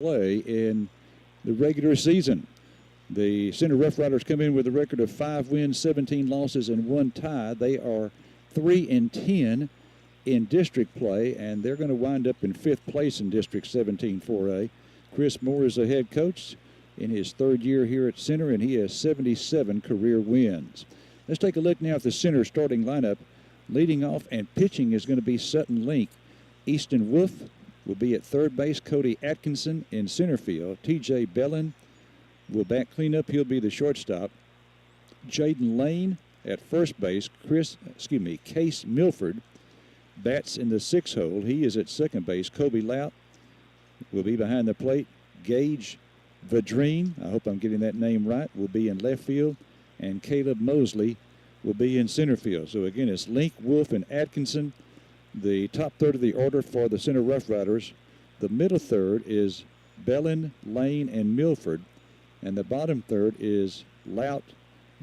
play in the regular season. The Center Rough Riders come in with a record of 5 wins, 17 losses, and 1 tie. They are 3-10 in district play, and they're going to wind up in 5th place in District 17 4A. Chris Moore is the head coach in his 3rd year here at Center, and he has 77 career wins. Let's take a look now at the Center starting lineup. Leading off and pitching is going to be Sutton Link. Easton Wolf will be at third base. Cody Atkinson in center field. T.J. Bellin will bat cleanup. He'll be the shortstop. Jaden Lane at first base. Case Milford bats in the 6th hole. He is at second base. Kobe Lout will be behind the plate. Gage Vadreen, I hope I'm getting that name right, will be in left field. And Caleb Mosley will be in center field. So again, it's Link, Wolf, and Atkinson. The top third of the order for the Center Rough Riders. The middle third is Bellin, Lane, and Milford. And the bottom third is Lout,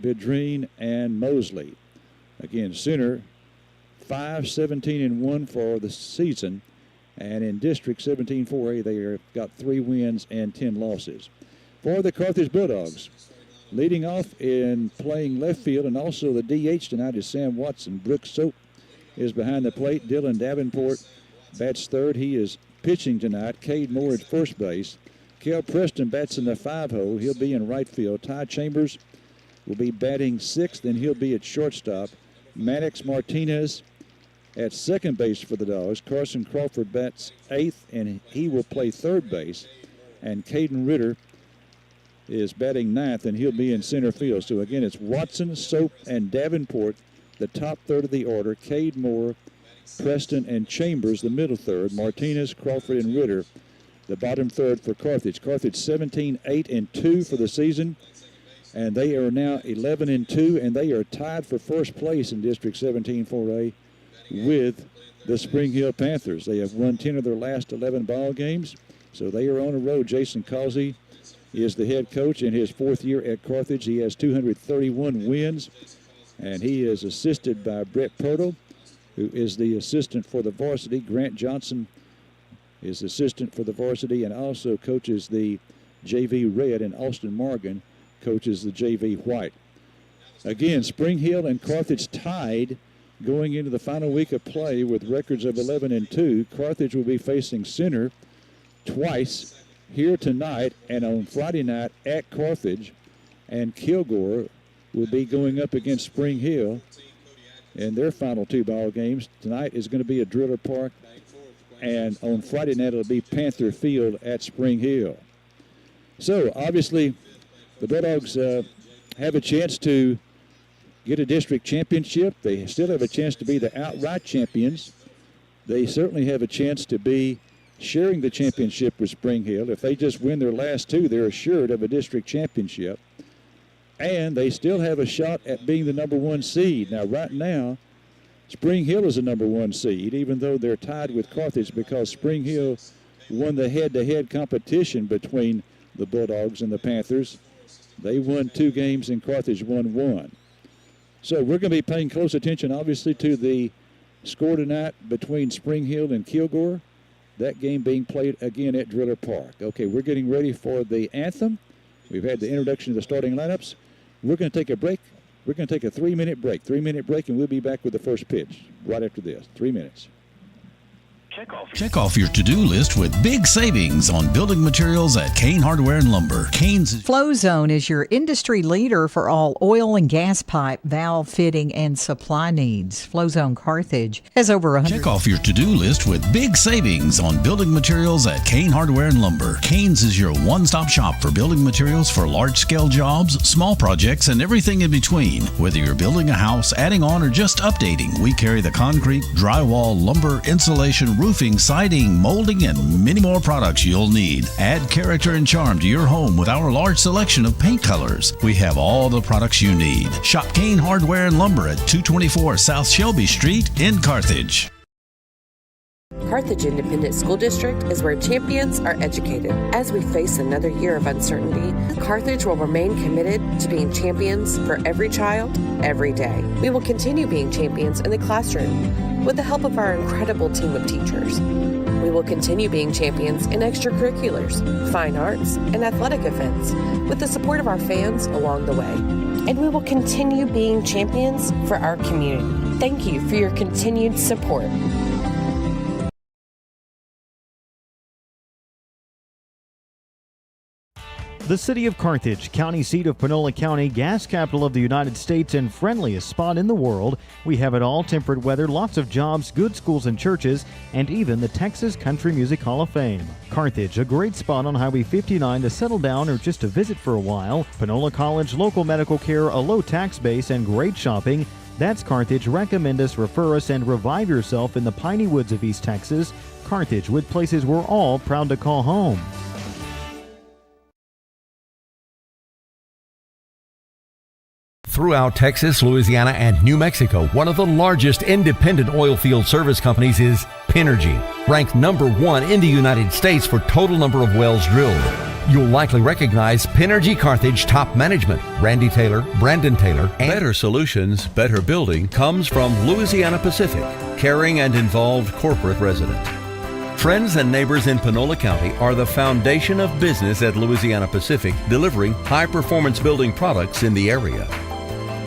Vidreen, and Mosley. Again, Center 5-17-1 for the season. And in District 17 4A, they have got 3 wins and 10 losses. For the Carthage Bulldogs, leading off in playing left field and also the DH tonight is Sam Watson. Brooks Soap is behind the plate. Dylan Davenport bats third. He is pitching tonight. Cade Moore at first base. Kel Preston bats in the 5 hole. He'll be in right field. Ty Chambers will be batting 6th, and he'll be at shortstop. Maddox Martinez at second base for the Dogs. Carson Crawford bats 8th, and he will play third base. And Caden Ritter is batting 9th, and he'll be in center field. So again, it's Watson, Soap, and Davenport, the top third of the order. Cade Moore, Preston, and Chambers, the middle third. Martinez, Crawford, and Ritter, the bottom third for Carthage. Carthage 17-8-2 for the season, and they are now 11-2, and they are tied for first place in District 17 4A with the Spring Hill Panthers. They have won 10 of their last 11 ball games, so they are on a roll. Jason Causey is the head coach in his 4th year at Carthage. He has 231 wins, and he is assisted by Brett Pirtle, who is the assistant for the varsity. Grant Johnson is assistant for the varsity and also coaches the JV Red, and Austin Morgan coaches the JV White. Again, Spring Hill and Carthage tied going into the final week of play with records of 11-2. Carthage will be facing Center twice here tonight and on Friday night at Carthage, and Kilgore will be going up against Spring Hill in their final 2 ball games. Tonight is going to be at Driller Park, and on Friday night it'll be Panther Field at Spring Hill. So obviously the Bulldogs have a chance to get a district championship. They still have a chance to be the outright champions. They certainly have a chance to be sharing the championship with Spring Hill. If they just win their last 2, they're assured of a district championship. And they still have a shot at being the number 1 seed. Now, right now, Spring Hill is the number 1 seed, even though they're tied with Carthage because Spring Hill won the head-to-head competition between the Bulldogs and the Panthers. They won 2 games and Carthage won 1. So we're going to be paying close attention, obviously, to the score tonight between Spring Hill and Kilgore. That game being played again at Driller Park. Okay, we're getting ready for the anthem. We've had the introduction of the starting lineups. We're going to take a break. We're going to take a 3-minute break. 3-minute break, and we'll be back with the first pitch right after this. 3 minutes. Check off your to-do list with big savings on building materials at Kane Hardware and Lumber. Kane's FlowZone is your industry leader for all oil and gas pipe, valve fitting, and supply needs. FlowZone Carthage has over 100. Check off your to-do list with big savings on building materials at Kane Hardware and Lumber. Kane's is your one-stop shop for building materials for large-scale jobs, small projects, and everything in between. Whether you're building a house, adding on, or just updating, we carry the concrete, drywall, lumber, insulation, roofing, siding, molding, and many more products you'll need. Add character and charm to your home with our large selection of paint colors. We have all the products you need. Shop Kane Hardware and Lumber at 224 South Shelby Street in Carthage. Carthage Independent School District is where champions are educated. As we face another year of uncertainty, Carthage will remain committed to being champions for every child, every day. We will continue being champions in the classroom with the help of our incredible team of teachers. We will continue being champions in extracurriculars, fine arts, and athletic events with the support of our fans along the way. And we will continue being champions for our community. Thank you for your continued support. The city of Carthage, county seat of Panola County, gas capital of the United States, and friendliest spot in the world. We have it all: temperate weather, lots of jobs, good schools and churches, and even the Texas Country Music Hall of Fame. Carthage, a great spot on Highway 59 to settle down or just to visit for a while. Panola College, local medical care, a low tax base, and great shopping. That's Carthage. Recommend us, refer us, and revive yourself in the piney woods of East Texas. Carthage, with places we're all proud to call home. Throughout Texas, Louisiana, and New Mexico, one of the largest independent oil field service companies is Pinergy, ranked number 1 in the United States for total number of wells drilled. You'll likely recognize Pinergy Carthage top management, Randy Taylor, Brandon Taylor, and better solutions, better building comes from Louisiana Pacific, caring and involved corporate resident. Friends and neighbors in Panola County are the foundation of business at Louisiana Pacific, delivering high-performance building products in the area.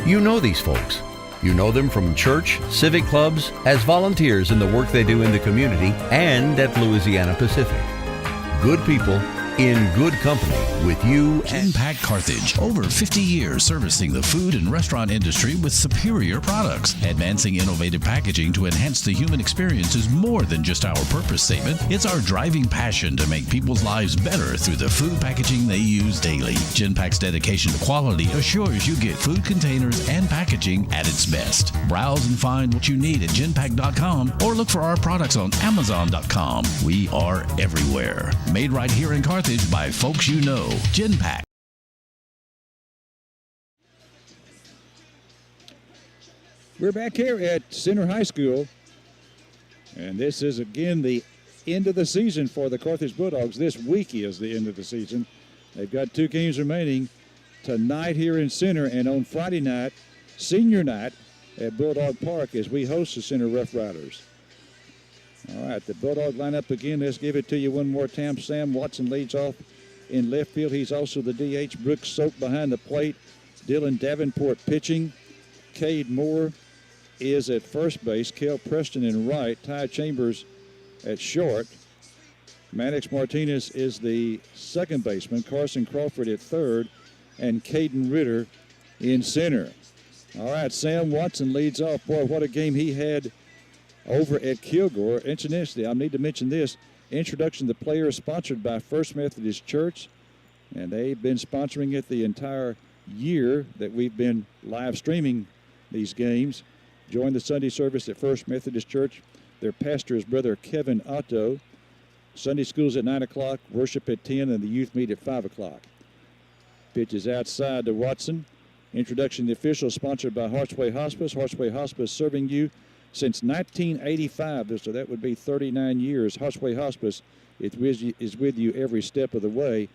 You know these folks. You know them from church, civic clubs, as volunteers in the work they do in the community, and at Louisiana Pacific. Good people in good company with you. GenPack Carthage. Over 50 years servicing the food and restaurant industry with superior products. Advancing innovative packaging to enhance the human experience is more than just our purpose statement. It's our driving passion to make people's lives better through the food packaging they use daily. GenPack's dedication to quality assures you get food containers and packaging at its best. Browse and find what you need at genpack.com or look for our products on amazon.com. We are everywhere. Made right here in Carthage by folks you know. GenPack. We're back here at Center High School, and this is again the end of the season for the Carthage Bulldogs. This week is the end of the season. They've got 2 games remaining tonight here in Center, and on Friday night, senior night at Bulldog Park as we host the Center Rough Riders. All right, the Bulldog lineup again. Let's give it to you one more time. Sam Watson leads off in left field. He's also the DH. Brooks Soap behind the plate. Dylan Davenport pitching. Cade Moore is at first base. Kel Preston in right. Ty Chambers at short. Maddox Martinez is the second baseman. Carson Crawford at third. And Caden Ritter in center. All right, Sam Watson leads off. Boy, what a game he had over at Kilgore. Incidentally, I need to mention this. Introduction to the Players sponsored by First Methodist Church, and they've been sponsoring it the entire year that we've been live streaming these games. Join the Sunday service at First Methodist Church. Their pastor is Brother Kevin Otto. Sunday school's at 9 o'clock, worship at 10, and the youth meet at 5 o'clock. Pitch is outside to Watson. Introduction to the officials sponsored by Hartsway Hospice. Hartsway Hospice serving you since 1985, so that would be 39 years. Hartsway Hospice is with you every step of the way.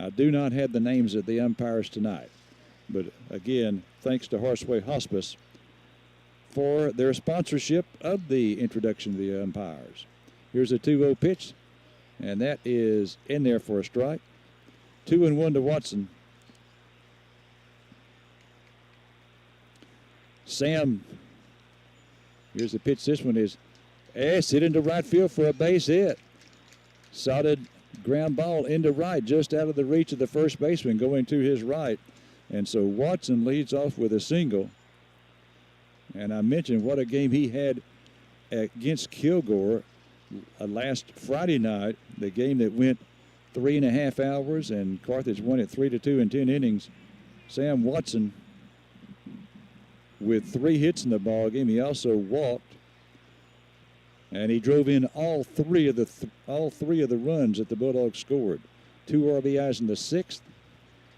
I do not have the names of the umpires tonight, but again, thanks to Hartsway Hospice for their sponsorship of the introduction of the umpires. Here's a 2-0 pitch, and that is in there for a strike. 2-1 to Watson. Sam. Here's the pitch. This one is hit into right field for a base hit. Solid ground ball into right, just out of the reach of the first baseman going to his right. And so Watson leads off with a single. And I mentioned what a game he had against Kilgore last Friday night, the game that went 3.5 hours, and Carthage won it 3-2 in 10 innings. Sam Watson with 3 hits in the ball game. He also walked, and he drove in all three of the runs that the Bulldogs scored. 2 RBIs in the 6th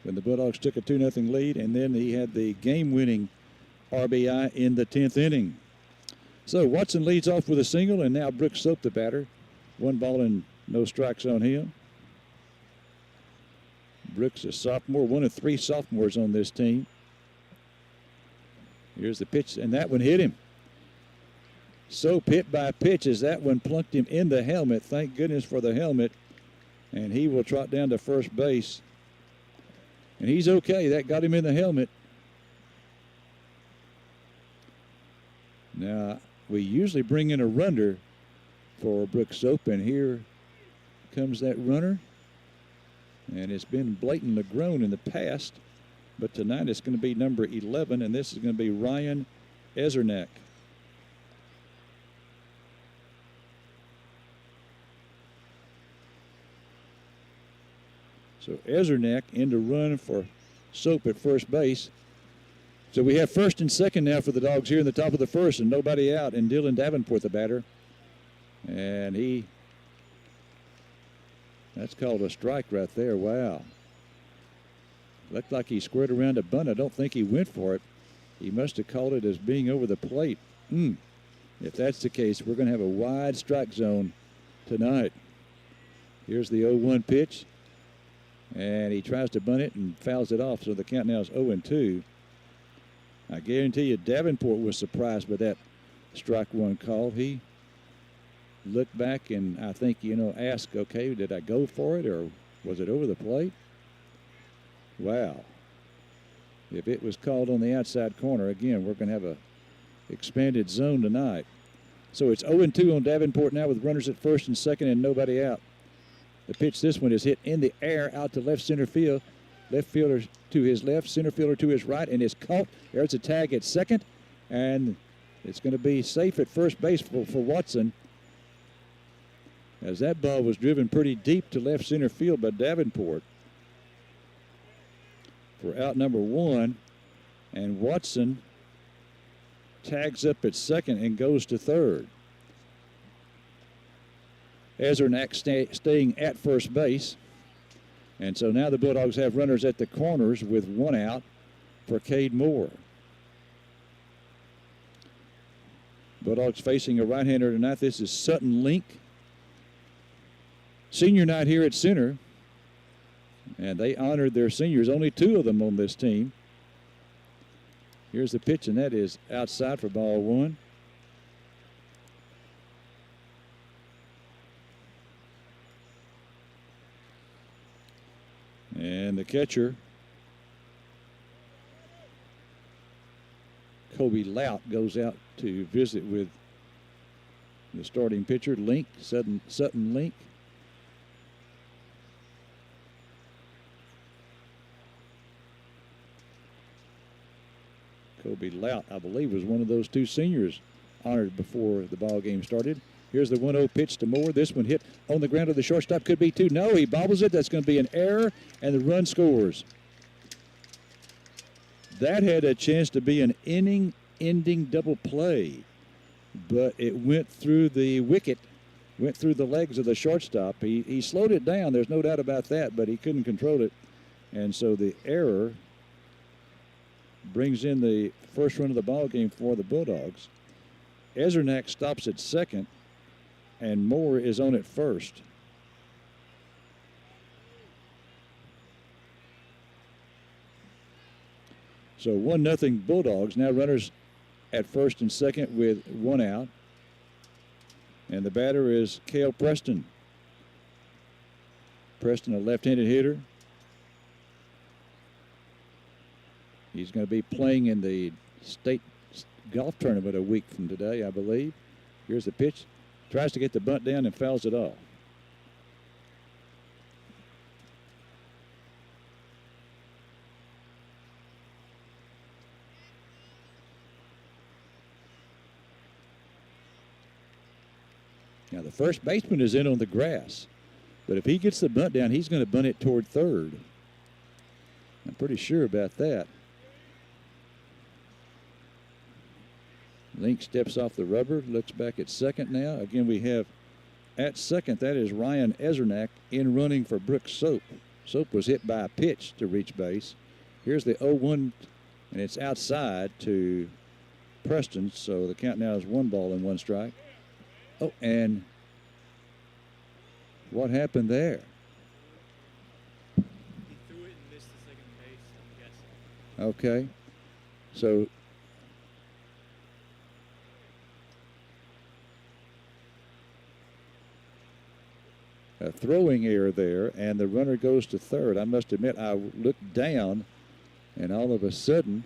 when the Bulldogs took a 2-0 lead, and then he had the game-winning RBI in the 10th inning. So Watson leads off with a single, and now Brooks Soap the batter. 1 ball and no strikes on him. Brooks, a sophomore, one of 3 sophomores on this team. Here's the pitch, and that one hit him. Soap hit by pitch as that one plunked him in the helmet. Thank goodness for the helmet. And he will trot down to first base. And he's okay. That got him in the helmet. Now, we usually bring in a runner for Brooks Soap, and here comes that runner. And it's been Blayton LeGrone in the past, but tonight it's going to be number 11, and this is going to be Ryan Ezernak. So Ezernak in to run for Soap at first base. So we have first and second now for the Dogs here in the top of the first, and nobody out, and Dylan Davenport the batter. And that's called a strike right there. Wow. Looked like he squared around a bunt. I don't think he went for it. He must have called it as being over the plate. If that's the case, we're going to have a wide strike zone tonight. Here's the 0-1 pitch. And he tries to bunt it and fouls it off, so the count now is 0-2. I guarantee you Davenport was surprised by that strike one call. He looked back and I think, asked, okay, did I go for it or was it over the plate? Wow. If it was called on the outside corner, again, we're going to have a expanded zone tonight. So it's 0-2 on Davenport now with runners at first and second and nobody out. The pitch, this one is hit in the air out to left center field. Left fielder to his left, center fielder to his right, and it's caught. There's a tag at second, and it's going to be safe at first base for Watson, as that ball was driven pretty deep to left center field by Davenport for out number 1, and Watson tags up at second and goes to third. Ezernak staying at first base. And so now the Bulldogs have runners at the corners with 1 out for Cade Moore. Bulldogs facing a right-hander tonight. This is Sutton Link. Senior night here at center. And they honored their seniors. Only 2 of them on this team. Here's the pitch, and that is outside for ball 1. And the catcher, Kobe Lout, goes out to visit with the starting pitcher, Link, Sutton Link. Kobe Lout, I believe, was one of those 2 seniors honored before the ball game started. Here's the 1-0 pitch to Moore. This one hit on the ground of the shortstop. Could be 2. No, he bobbles it. That's going to be an error, and the run scores. That had a chance to be an inning-ending double play, but it went through the wicket, went through the legs of the shortstop. He slowed it down. There's no doubt about that, but he couldn't control it. And so the error brings in the first run of the ball game for the Bulldogs. Ezernak stops at second, and Moore is on at first. So 1-0 Bulldogs. Now runners at first and second with 1 out. And the batter is Cale Preston. Preston, a left-handed hitter. He's going to be playing in the state golf tournament a week from today, I believe. Here's the pitch. Tries to get the bunt down and fouls it off. Now the first baseman is in on the grass, but if he gets the bunt down, he's going to bunt it toward third. I'm pretty sure about that. Link steps off the rubber, looks back at second now. Again, we have at second, that is Ryan Ezernak in running for Brooks Soap. Soap was hit by a pitch to reach base. Here's the 0-1, and it's outside to Preston, so the count now is 1 ball and 1 strike. Oh, and what happened there? He threw it and missed the second base, I'm guessing. Okay, so throwing error there, and the runner goes to third. I must admit, I looked down, and all of a sudden,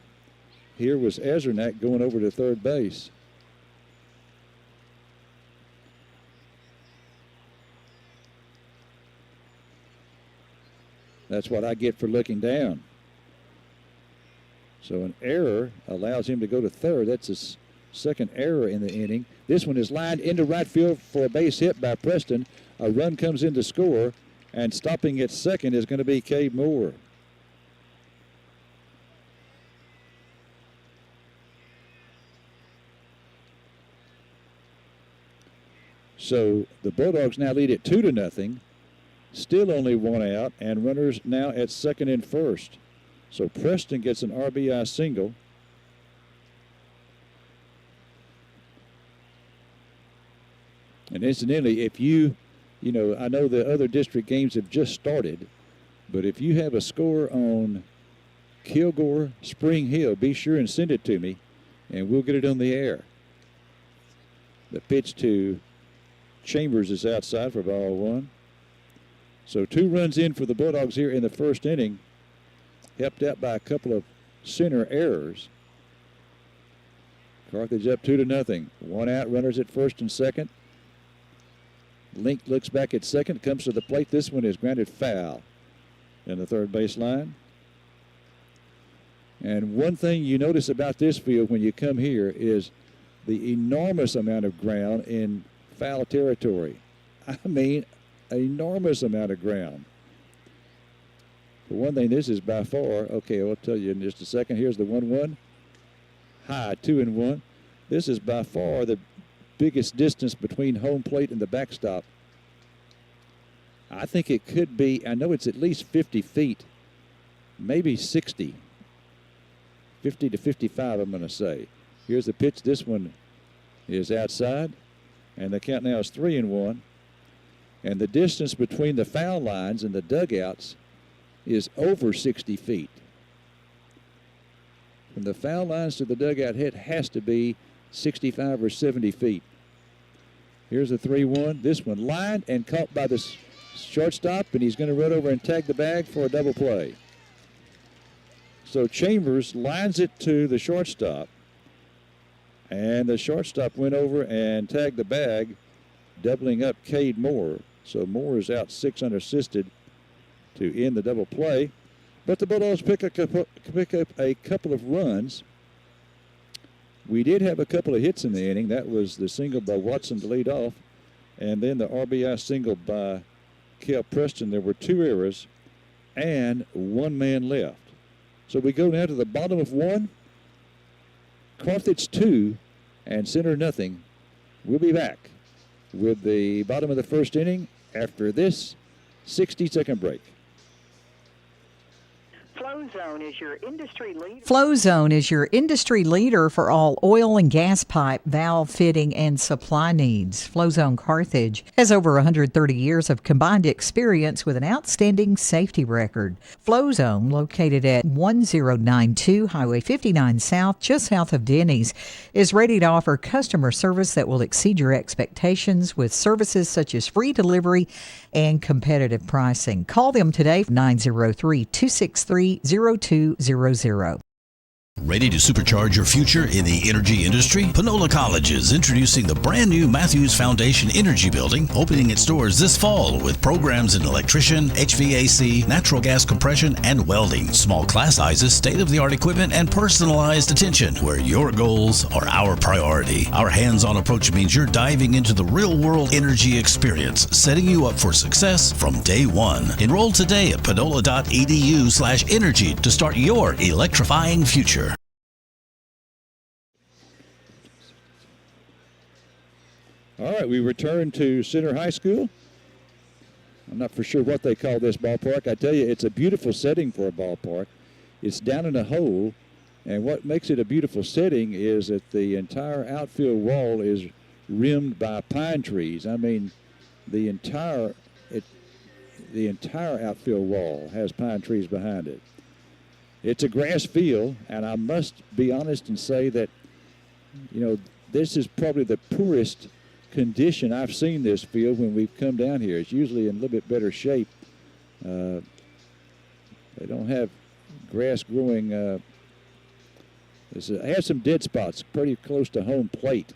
here was Ezernak going over to third base. That's what I get for looking down. So an error allows him to go to third. That's his second error in the inning. This one is lined into right field for a base hit by Preston. A run comes in to score, and stopping at second is going to be Cade Moore. So the Bulldogs now lead it 2-0. Still only one out, and runners now at second and first. So Preston gets an RBI single. And incidentally, if you know, I know the other district games have just started, but if you have a score on Kilgore Spring Hill, be sure and send it to me, and we'll get it on the air. The pitch to Chambers is outside for ball one. So 2 runs in for the Bulldogs here in the first inning, helped out by a couple of center errors. Carthage up 2-0. 1 out, runners at first and second. Link looks back at second, comes to the plate. This one is grounded foul in the third base line. And one thing you notice about this field when you come here is the enormous amount of ground in foul territory. I mean, enormous amount of ground. For one thing, this is by far, okay, I'll tell you in just a second. Here's the 1-1. High, 2-1. This is by far the biggest distance between home plate and the backstop. I think it could be, I know it's at least 50 feet, maybe 60. 50 to 55, I'm going to say. Here's the pitch. This one is outside, and the count now is 3-1. And the distance between the foul lines and the dugouts is over 60 feet. From the foul lines to the dugout hit has to be 65 or 70 feet. Here's the 3-1. This one lined and caught by the shortstop, and he's going to run over and tag the bag for a double play. So Chambers lines it to the shortstop, and the shortstop went over and tagged the bag, doubling up Cade Moore. So Moore is out 6 unassisted to end the double play. But the Bulldogs pick up a couple of runs. We did have a couple of hits in the inning. That was the single by Watson to lead off, and then the RBI single by Kel Preston. There were 2 errors and 1 man left. So we go now to the bottom of 1, Carthage 2, and Center nothing. We'll be back with the bottom of the first inning after this 60-second break. FlowZone is your industry leader for all oil and gas pipe, valve fitting, and supply needs. FlowZone Carthage has over 130 years of combined experience with an outstanding safety record. FlowZone, located at 1092 Highway 59 South, just south of Denny's, is ready to offer customer service that will exceed your expectations with services such as free delivery and competitive pricing. Call them today, 903-263-0200. Ready to supercharge your future in the energy industry? Panola College is introducing the brand new Matthews Foundation Energy Building, opening its doors this fall with programs in electrician, HVAC, natural gas compression, and welding. Small class sizes, state-of-the-art equipment, and personalized attention, where your goals are our priority. Our hands-on approach means you're diving into the real-world energy experience, setting you up for success from day one. Enroll today at panola.edu/energy to start your electrifying future. All right, we return to Center High School. I'm not for sure what they call this ballpark. I tell you, it's a beautiful setting for a ballpark. It's down in a hole, and what makes it a beautiful setting is that the entire outfield wall is rimmed by pine trees. I mean, the entire outfield wall has pine trees behind it. It's a grass field, and I must be honest and say that, you know, this is probably the poorest condition I've seen this field when we've come down here. It's usually in a little bit better shape. They don't have grass growing. It has some dead spots pretty close to home plate,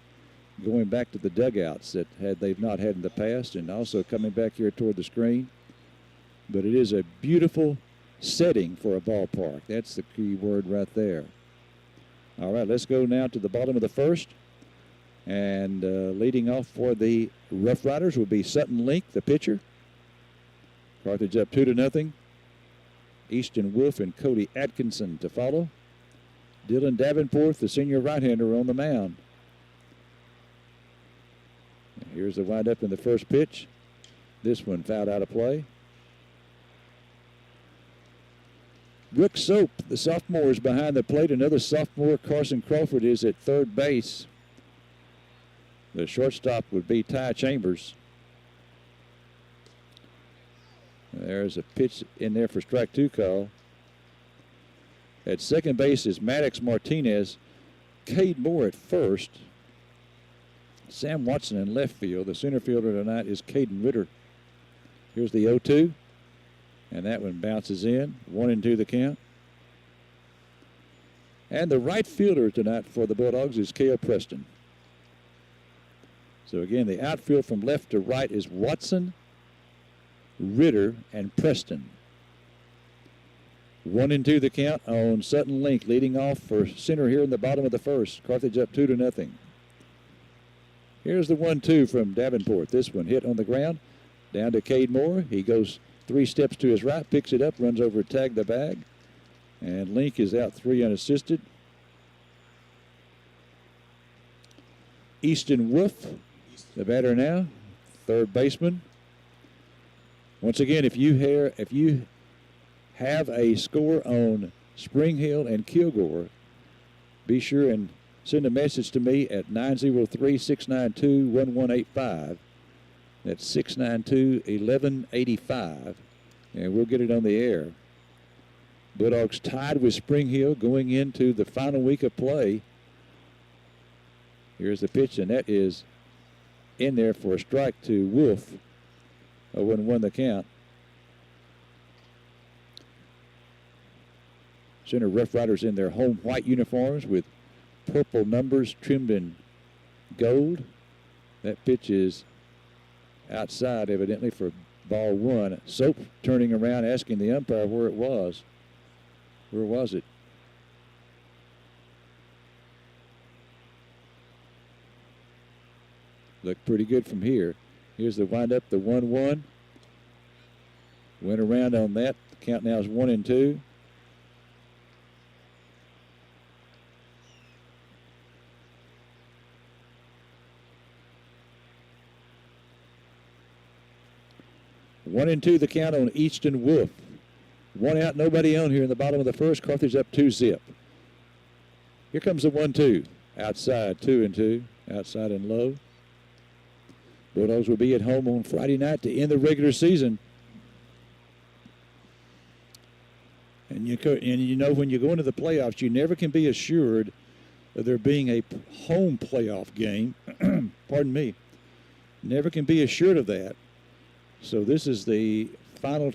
going back to the dugouts that they've not had in the past, and also coming back here toward the screen. But it is a beautiful setting for a ballpark. That's the key word right there. All right, let's go now to the bottom of the first. And leading off for the Rough Riders will be Sutton Link, the pitcher. Carthage up 2-0. Easton Wolf and Cody Atkinson to follow. Dylan Davenport, the senior right-hander, on the mound. And here's the windup in the first pitch. This one fouled out of play. Rick Soap, the sophomore, is behind the plate. Another sophomore, Carson Crawford, is at third base. The shortstop would be Ty Chambers. There's a pitch in there for strike 2 call. At second base is Maddox Martinez. Cade Moore at first. Sam Watson in left field. The center fielder tonight is Caden Ritter. Here's the 0-2. And that one bounces in. 1-2 the count. And the right fielder tonight for the Bulldogs is Cale Preston. So again, the outfield from left to right is Watson, Ritter, and Preston. 1-2 the count on Sutton Link, leading off for center here in the bottom of the first. Carthage up 2-0. Here's the 1-2 from Davenport. This one hit on the ground, down to Cade Moore. He goes 3 steps to his right, picks it up, runs over, tag the bag, and Link is out 3 unassisted. Easton Wolf, the batter now, third baseman. Once again, if you have a score on Spring Hill and Kilgore, be sure and send a message to me at 903-692-1185. That's 692-1185, and we'll get it on the air. Bulldogs tied with Spring Hill going into the final week of play. Here's the pitch, and that is in there for a strike to Wolf. 0-1 the count. Center Rough Riders in their home white uniforms with purple numbers trimmed in gold. That pitch is outside, evidently, for ball 1. Soap turning around, asking the umpire where it was. Where was it? Looked pretty good from here. Here's the windup, the 1-1. Went around on that. The count now is 1-2. One and two the count on Easton Wolf. 1 out, nobody on here in the bottom of the first. Carthage up 2-0. Here comes the 1-2. Outside, 2-2. Outside and low. Bulldogs will be at home on Friday night to end the regular season. And you know when you go into the playoffs, you never can be assured of there being a home playoff game. Pardon me. Never can be assured of that. So this is the final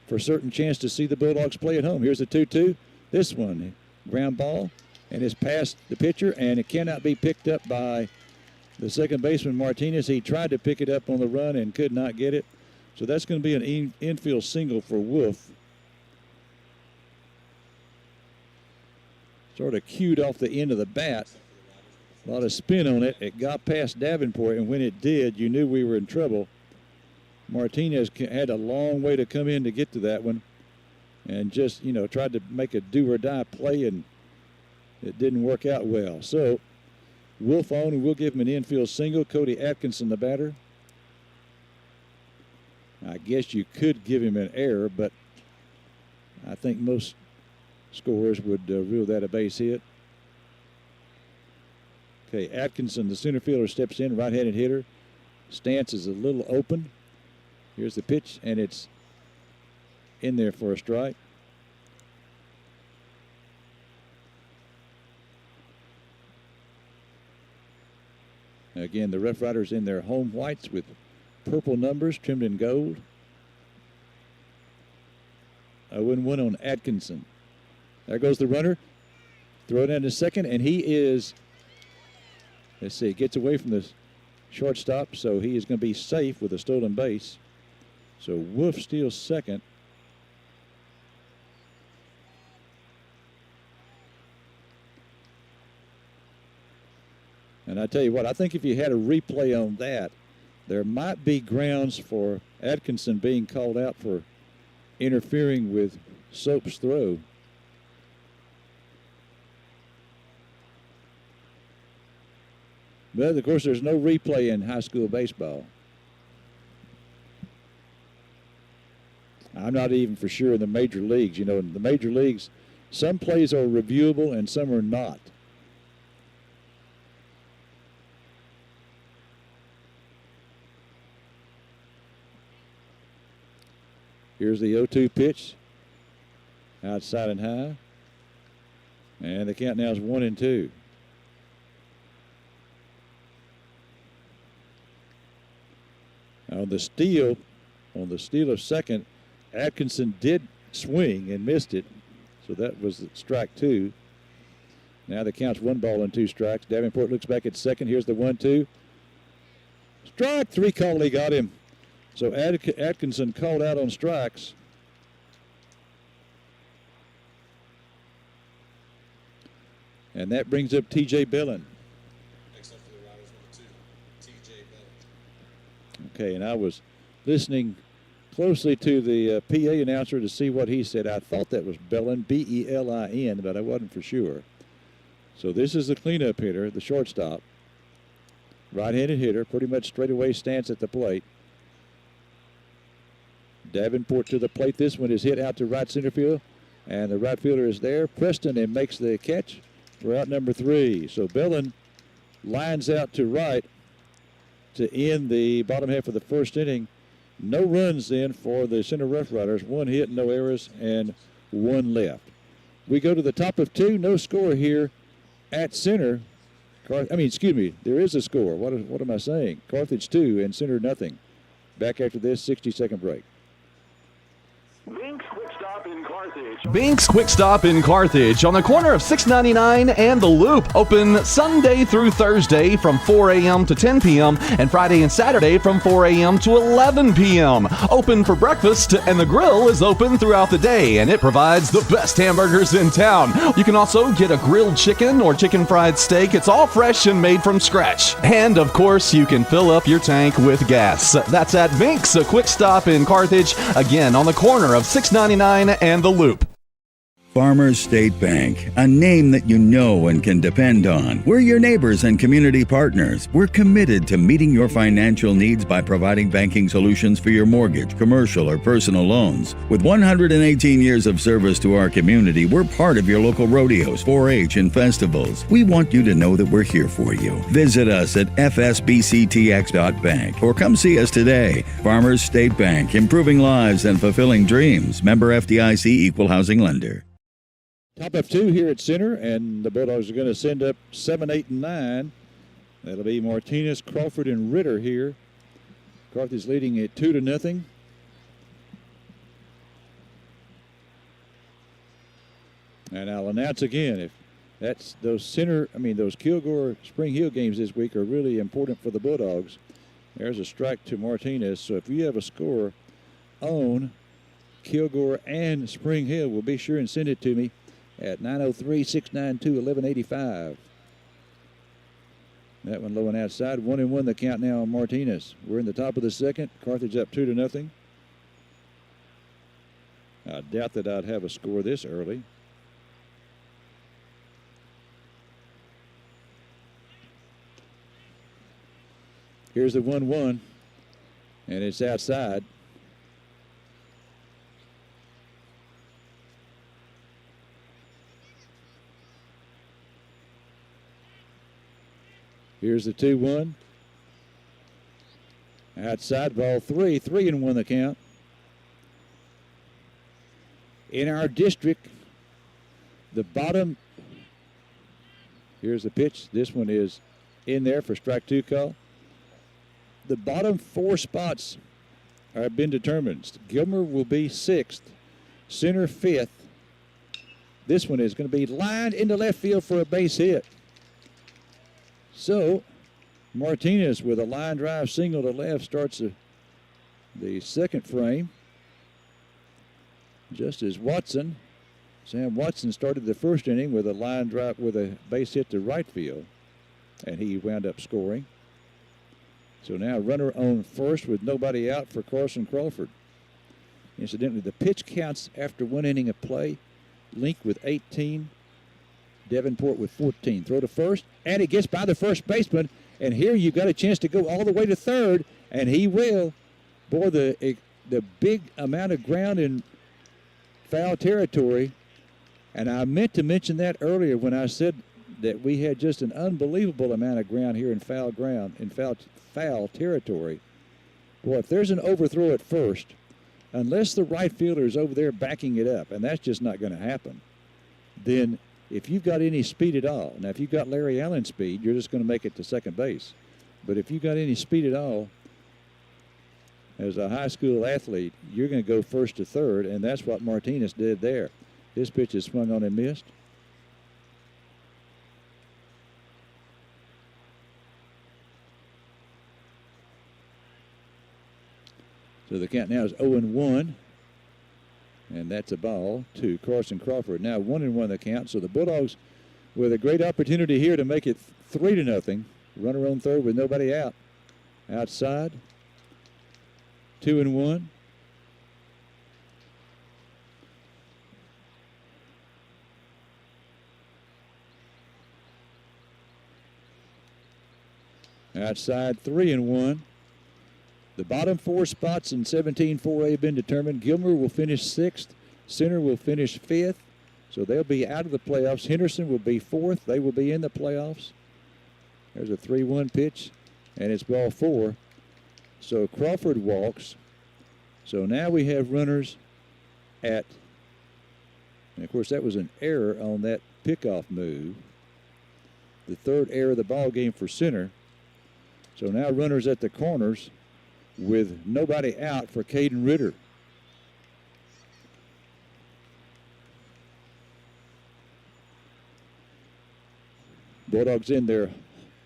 for certain chance to see the Bulldogs play at home. Here's the 2-2. This one, ground ball, and it's past the pitcher, and it cannot be picked up by the second baseman, Martinez. He tried to pick it up on the run and could not get it. So that's going to be an infield single for Wolf. Sort of cued off the end of the bat. A lot of spin on it. It got past Davenport, and when it did, you knew we were in trouble. Martinez had a long way to come in to get to that one, and just, tried to make a do-or-die play, and it didn't work out well. So Wolf on, and we'll give him an infield single. Cody Atkinson, the batter. I guess you could give him an error, but I think most scorers would rule that a base hit. Okay, Atkinson, the center fielder, steps in, right-handed hitter. Stance is a little open. Here's the pitch, and it's in there for a strike. Again, the Rough Riders in their home whites with purple numbers trimmed in gold. 0-1 on Atkinson. There goes the runner. Throw it down to second, and he is, let's see, gets away from the shortstop, so he is going to be safe with a stolen base. So Wolf steals second. And I tell you what, I think if you had a replay on that, there might be grounds for Atkinson being called out for interfering with Soap's throw. But, of course, there's no replay in high school baseball. I'm not even for sure in the major leagues. You know, in the major leagues, some plays are reviewable and some are not. Here's the 0-2 pitch. Outside and high. And the count now is 1-2. On the steal of second, Atkinson did swing and missed it. So that was strike 2. Now the count's 1 ball and 2 strikes. Davenport looks back at second. Here's the 1-2. Strike 3 call. He got him. So Atkinson called out on strikes. And that brings up T.J. Bellin. Okay, and I was listening closely to the PA announcer to see what he said. I thought that was Bellin, B-E-L-I-N, but I wasn't for sure. So this is the cleanup hitter, the shortstop. Right-handed hitter, pretty much straightaway stance at the plate. Davenport to the plate. This one is hit out to right center field, and the right fielder is there. Preston and makes the catch for out number 3. So Bellin lines out to right to end the bottom half of the first inning. No runs then for the Center Rough Riders. 1 hit, no errors, and 1 left. We go to the top of 2. No score here at center. There is a score. What am I saying? Carthage 2 and Center nothing. Back after this 60-second break. Bink's Quick Stop in Carthage on the corner of 699 and the Loop. Open Sunday through Thursday from 4 a.m. to 10 p.m. and Friday and Saturday from 4 a.m. to 11 p.m. Open for breakfast, and the grill is open throughout the day, and it provides the best hamburgers in town. You can also get a grilled chicken or chicken fried steak. It's all fresh and made from scratch. And, of course, you can fill up your tank with gas. That's at Bink's, a Quick Stop in Carthage, again on the corner of 699 and the Loop. Farmers State Bank, a name that you know and can depend on. We're your neighbors and community partners. We're committed to meeting your financial needs by providing banking solutions for your mortgage, commercial, or personal loans. With 118 years of service to our community, we're part of your local rodeos, 4-H, and festivals. We want you to know that we're here for you. Visit us at fsbctx.bank or come see us today. Farmers State Bank, improving lives and fulfilling dreams. Member FDIC, Equal Housing Lender. Top of 2 here at center, and the Bulldogs are going to send up 7, 8, and 9. That'll be Martinez, Crawford, and Ritter here. Carthage leading at 2-0. And I'll announce again, if that's those Kilgore Spring Hill games this week are really important for the Bulldogs. There's a strike to Martinez. So if you have a score on Kilgore and Spring Hill, well, be sure and send it to me at 903-692-1185. That one low and outside. 1-1 the count now on Martinez. We're in the top of the second. Carthage up 2-0. I doubt that I'd have a score this early. Here's the 1-1, and it's outside. Here's the 2-1. Outside ball 3, 3-1 the count. In our district, the bottom, here's the pitch. This one is in there for strike 2 call. The bottom 4 spots have been determined. Gilmer will be 6th, center 5th. This one is going to be lined into left field for a base hit. So Martinez with a line drive single to left starts the second frame. Just as Sam Watson started the first inning with a line drive with a base hit to right field, and he wound up scoring. So now runner on first with nobody out for Carson Crawford. Incidentally, the pitch counts after 1 inning of play. Link with 18, Davenport with 14. Throw to first, and he gets by the first baseman. And here you've got a chance to go all the way to third, and he will. Boy, the big amount of ground in foul territory. And I meant to mention that earlier when I said that we had just an unbelievable amount of ground here in foul territory. Boy, if there's an overthrow at first, unless the right fielder is over there backing it up, and that's just not going to happen, then if you've got any speed at all, now if you've got Larry Allen speed, you're just going to make it to second base. But if you've got any speed at all, as a high school athlete, you're going to go first to third, and that's what Martinez did there. This pitch is swung on and missed. So the count now is 0-1, and that's a ball to Carson Crawford. Now 1-1 the count. So the Bulldogs with a great opportunity here to make it 3-0. Runner on third with nobody out. Outside, 2-1. Outside, 3-1. The bottom 4 spots in 17-4A have been determined. Gilmer will finish 6th. Center will finish 5th. So they'll be out of the playoffs. Henderson will be 4th. They will be in the playoffs. There's a 3-1 pitch, and it's ball 4. So Crawford walks. So now we have runners at, and of course that was an error on that pickoff move. The third error of the ball game for center. So now runners at the corners with nobody out for Caden Ritter. Bulldogs in their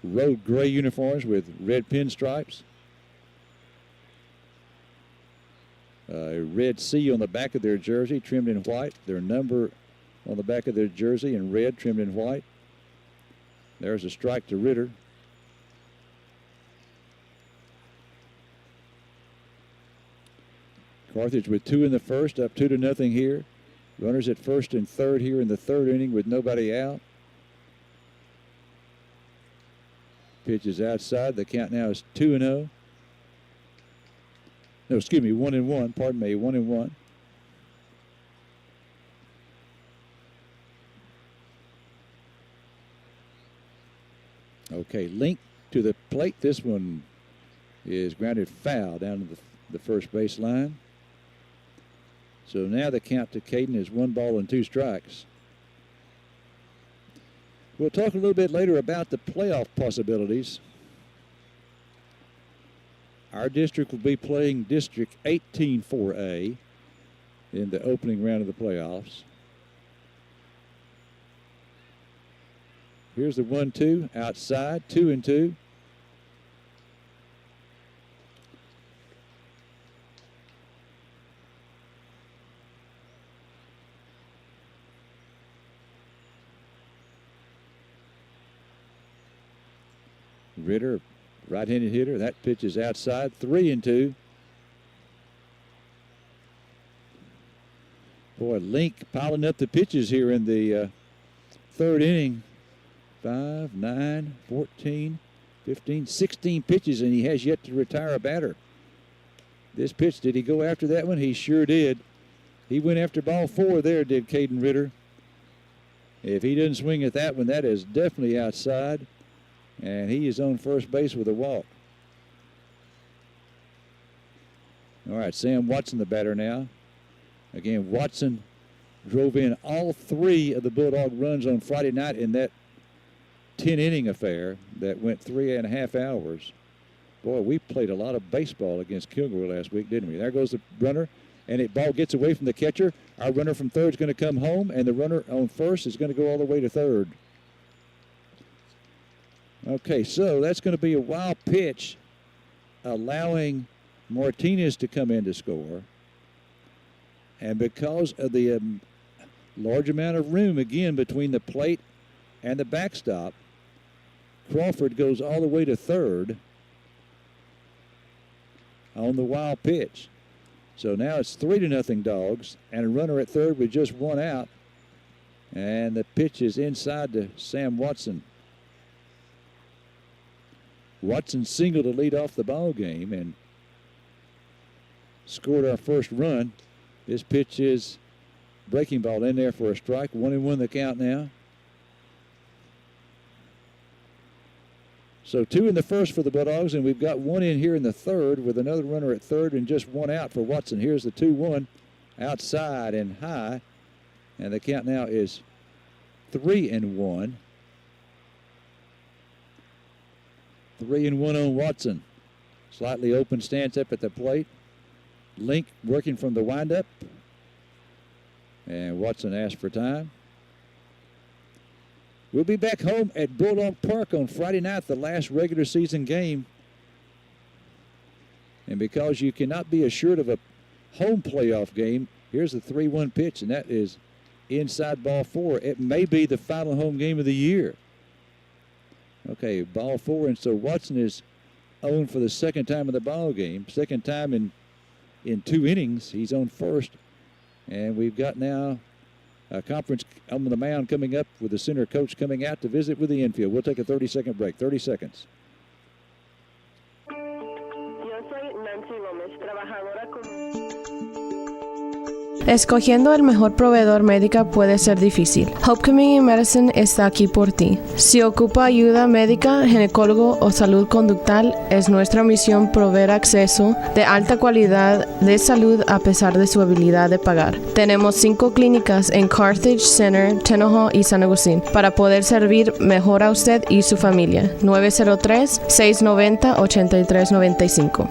road gray uniforms with red pinstripes. A red C on the back of their jersey trimmed in white. Their number on the back of their jersey in red trimmed in white. There's a strike to Ritter. Carthage with 2 in the first, up 2-0 here. Runners at first and third here in the third inning with nobody out. Pitch is outside. The count now is 2-0. No, excuse me, 1-1. Pardon me, 1-1. Okay, Link to the plate. This one is grounded foul down to the first base line. So now the count to Caden is 1 ball and 2 strikes. We'll talk a little bit later about the playoff possibilities. Our district will be playing District 18-4A in the opening round of the playoffs. Here's the 1-2 outside, 2-2. Ritter, right-handed hitter. That pitch is outside. 3-2. Boy, Link piling up the pitches here in the third inning. 5, 9, 14, 15, 16 pitches, and he has yet to retire a batter. This pitch, did he go after that one? He sure did. He went after ball 4 there, did Caden Ritter. If he doesn't swing at that one, that is definitely outside. And he is on first base with a walk. All right, Sam Watson, the batter now. Again, Watson drove in all 3 of the Bulldog runs on Friday night in that 10-inning affair that went 3.5 hours. Boy, we played a lot of baseball against Kilgore last week, didn't we? There goes the runner, and the ball gets away from the catcher. Our runner from third is going to come home, and the runner on first is going to go all the way to third. Okay, so that's going to be a wild pitch, allowing Martinez to come in to score. And because of the large amount of room, again, between the plate and the backstop, Crawford goes all the way to third on the wild pitch. So now it's 3-0 Dogs, and a runner at third with just one out. And the pitch is inside to Sam Watson. Watson singled to lead off the ball game and scored our first run. This pitch is breaking ball in there for a strike. 1-1 the count now. So 2 in the first for the Bulldogs, and we've got 1 in here in the third with another runner at third and just 1 out for Watson. Here's the 2-1 outside and high, and the count now is 3-1. 3-1 on Watson. Slightly open stance up at the plate. Link working from the windup. And Watson asked for time. We'll be back home at Bulldog Park on Friday night, the last regular season game. And because you cannot be assured of a home playoff game, here's the 3-1 pitch, and that is inside ball 4. It may be the final home game of the year. Okay, ball 4, and so Watson is on for the second time in the ball game. Second time in 2 innings. He's on first. And we've got now a conference on the mound coming up with the center coach coming out to visit with the infield. We'll take a 30-second break. 30 seconds. Escogiendo el mejor proveedor médica puede ser difícil. Hope Community Medicine está aquí por ti. Si ocupa ayuda médica, ginecólogo o salud conductal, es nuestra misión proveer acceso de alta calidad de salud a pesar de su habilidad de pagar. Tenemos 5 clínicas en Carthage, Center, Tenaha y San Agustín para poder servir mejor a usted y su familia. 903-690-8395.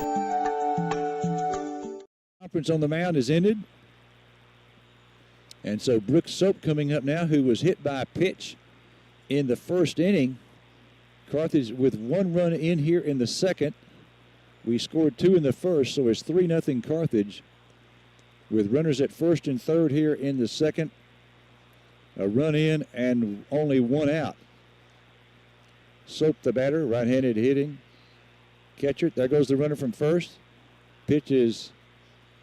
Conference on the mound is ended. And so Brooks Soap coming up now, who was hit by a pitch in the first inning. Carthage with 1 run in here in the second. We scored 2 in the first, so it's 3-0 Carthage with runners at first and third here in the second. A run in and only 1 out. Soap the batter, right-handed hitting. Catcher, there goes the runner from first. Pitch is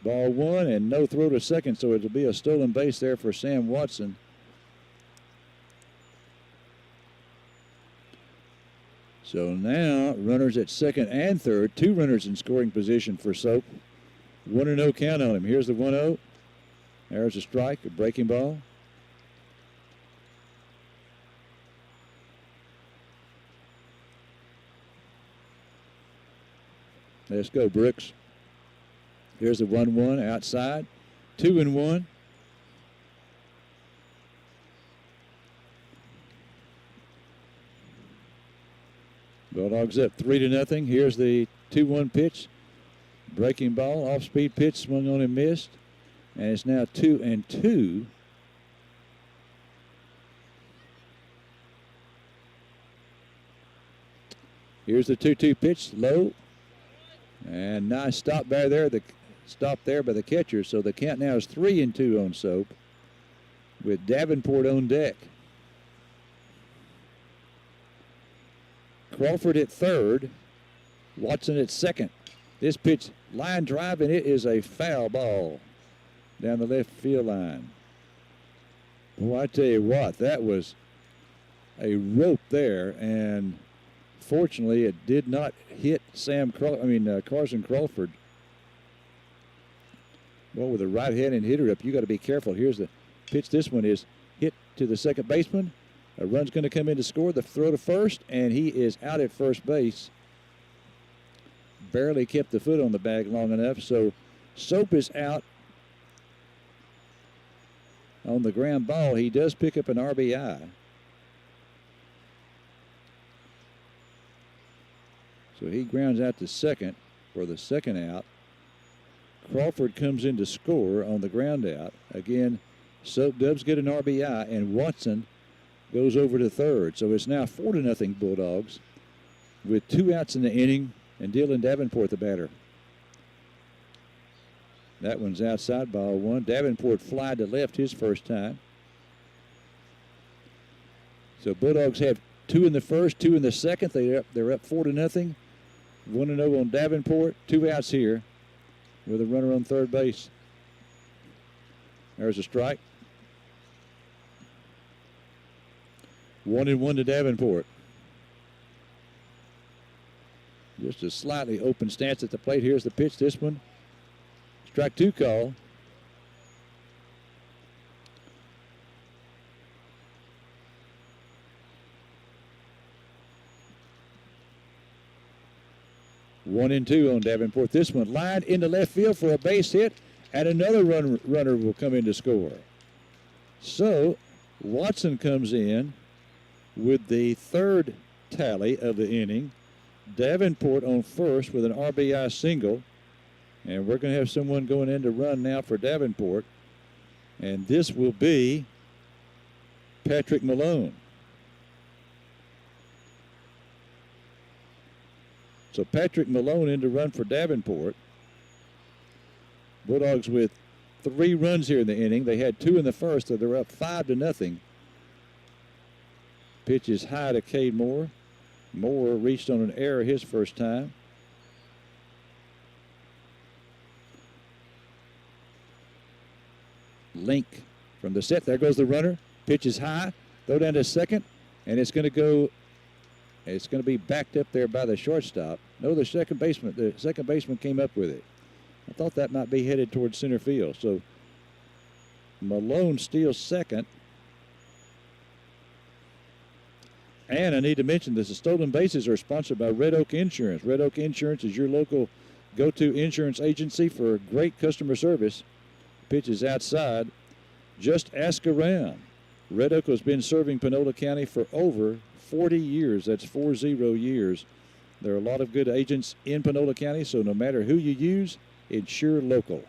ball 1 and no throw to second, so it'll be a stolen base there for Sam Watson. So now runners at second and third, 2 runners in scoring position for Soap. 1-0 count on him. Here's the 1-0. There's a strike, a breaking ball. Let's go, Brooks. Here's the 1-1 outside. 2-1. Bulldogs up 3-0. Here's the 2-1 pitch. Breaking ball, off-speed pitch, swung on and missed. And it's now 2-2. Here's the 2-2 pitch, low. And nice stop by there. Stop there by the catcher. So the count now is 3-2 on Soap with Davenport on deck. Crawford at third. Watson at second. This pitch, line drive, and it is a foul ball down the left field line. Boy, I tell you what, that was a rope there, and fortunately it did not hit Carson Crawford. Well, with a right-handed hitter up, you got to be careful. Here's the pitch. This one is hit to the second baseman. A run's going to come in to score. The throw to first, and he is out at first base. Barely kept the foot on the bag long enough, so Soap is out on the ground ball. He does pick up an RBI. So he grounds out to second for the second out. Crawford comes in to score on the ground out. Again, Soap Dubs get an RBI, and Watson goes over to third. So it's now 4-0 Bulldogs with 2 outs in the inning, and Dylan Davenport the batter. That one's outside, ball one. Davenport fly to left his first time. So Bulldogs have 2 in the first, 2 in the second. They're up 4-0. 1-0 on Davenport. 2 outs here with a runner on third base. There's a strike. 1-1 to Davenport. Just a slightly open stance at the plate. Here's the pitch. This one. Strike 2 call. 1-2 on Davenport. This one lined into left field for a base hit, and another runner will come in to score. So Watson comes in with the third tally of the inning. Davenport on first with an RBI single. And we're going to have someone going in to run now for Davenport. And this will be Patrick Malone. So Patrick Malone in to run for Davenport. Bulldogs with 3 runs here in the inning. They had 2 in the first, so they're up 5-0. Pitch is high to Cade Moore. Moore reached on an error his first time. Link from the set. There goes the runner. Pitch is high. Throw down to second, and it's going to go. It's going to be backed up there by the shortstop. No, the second baseman came up with it. I thought that might be headed towards center field. So Malone steals second. And I need to mention this: the stolen bases are sponsored by Red Oak Insurance. Red Oak Insurance is your local go-to insurance agency for great customer service. Pitch is outside. Just ask around. Red Oak has been serving Panola County for over 40 years. That's 40 years. There are a lot of good agents in Panola County, so no matter who you use, insure local.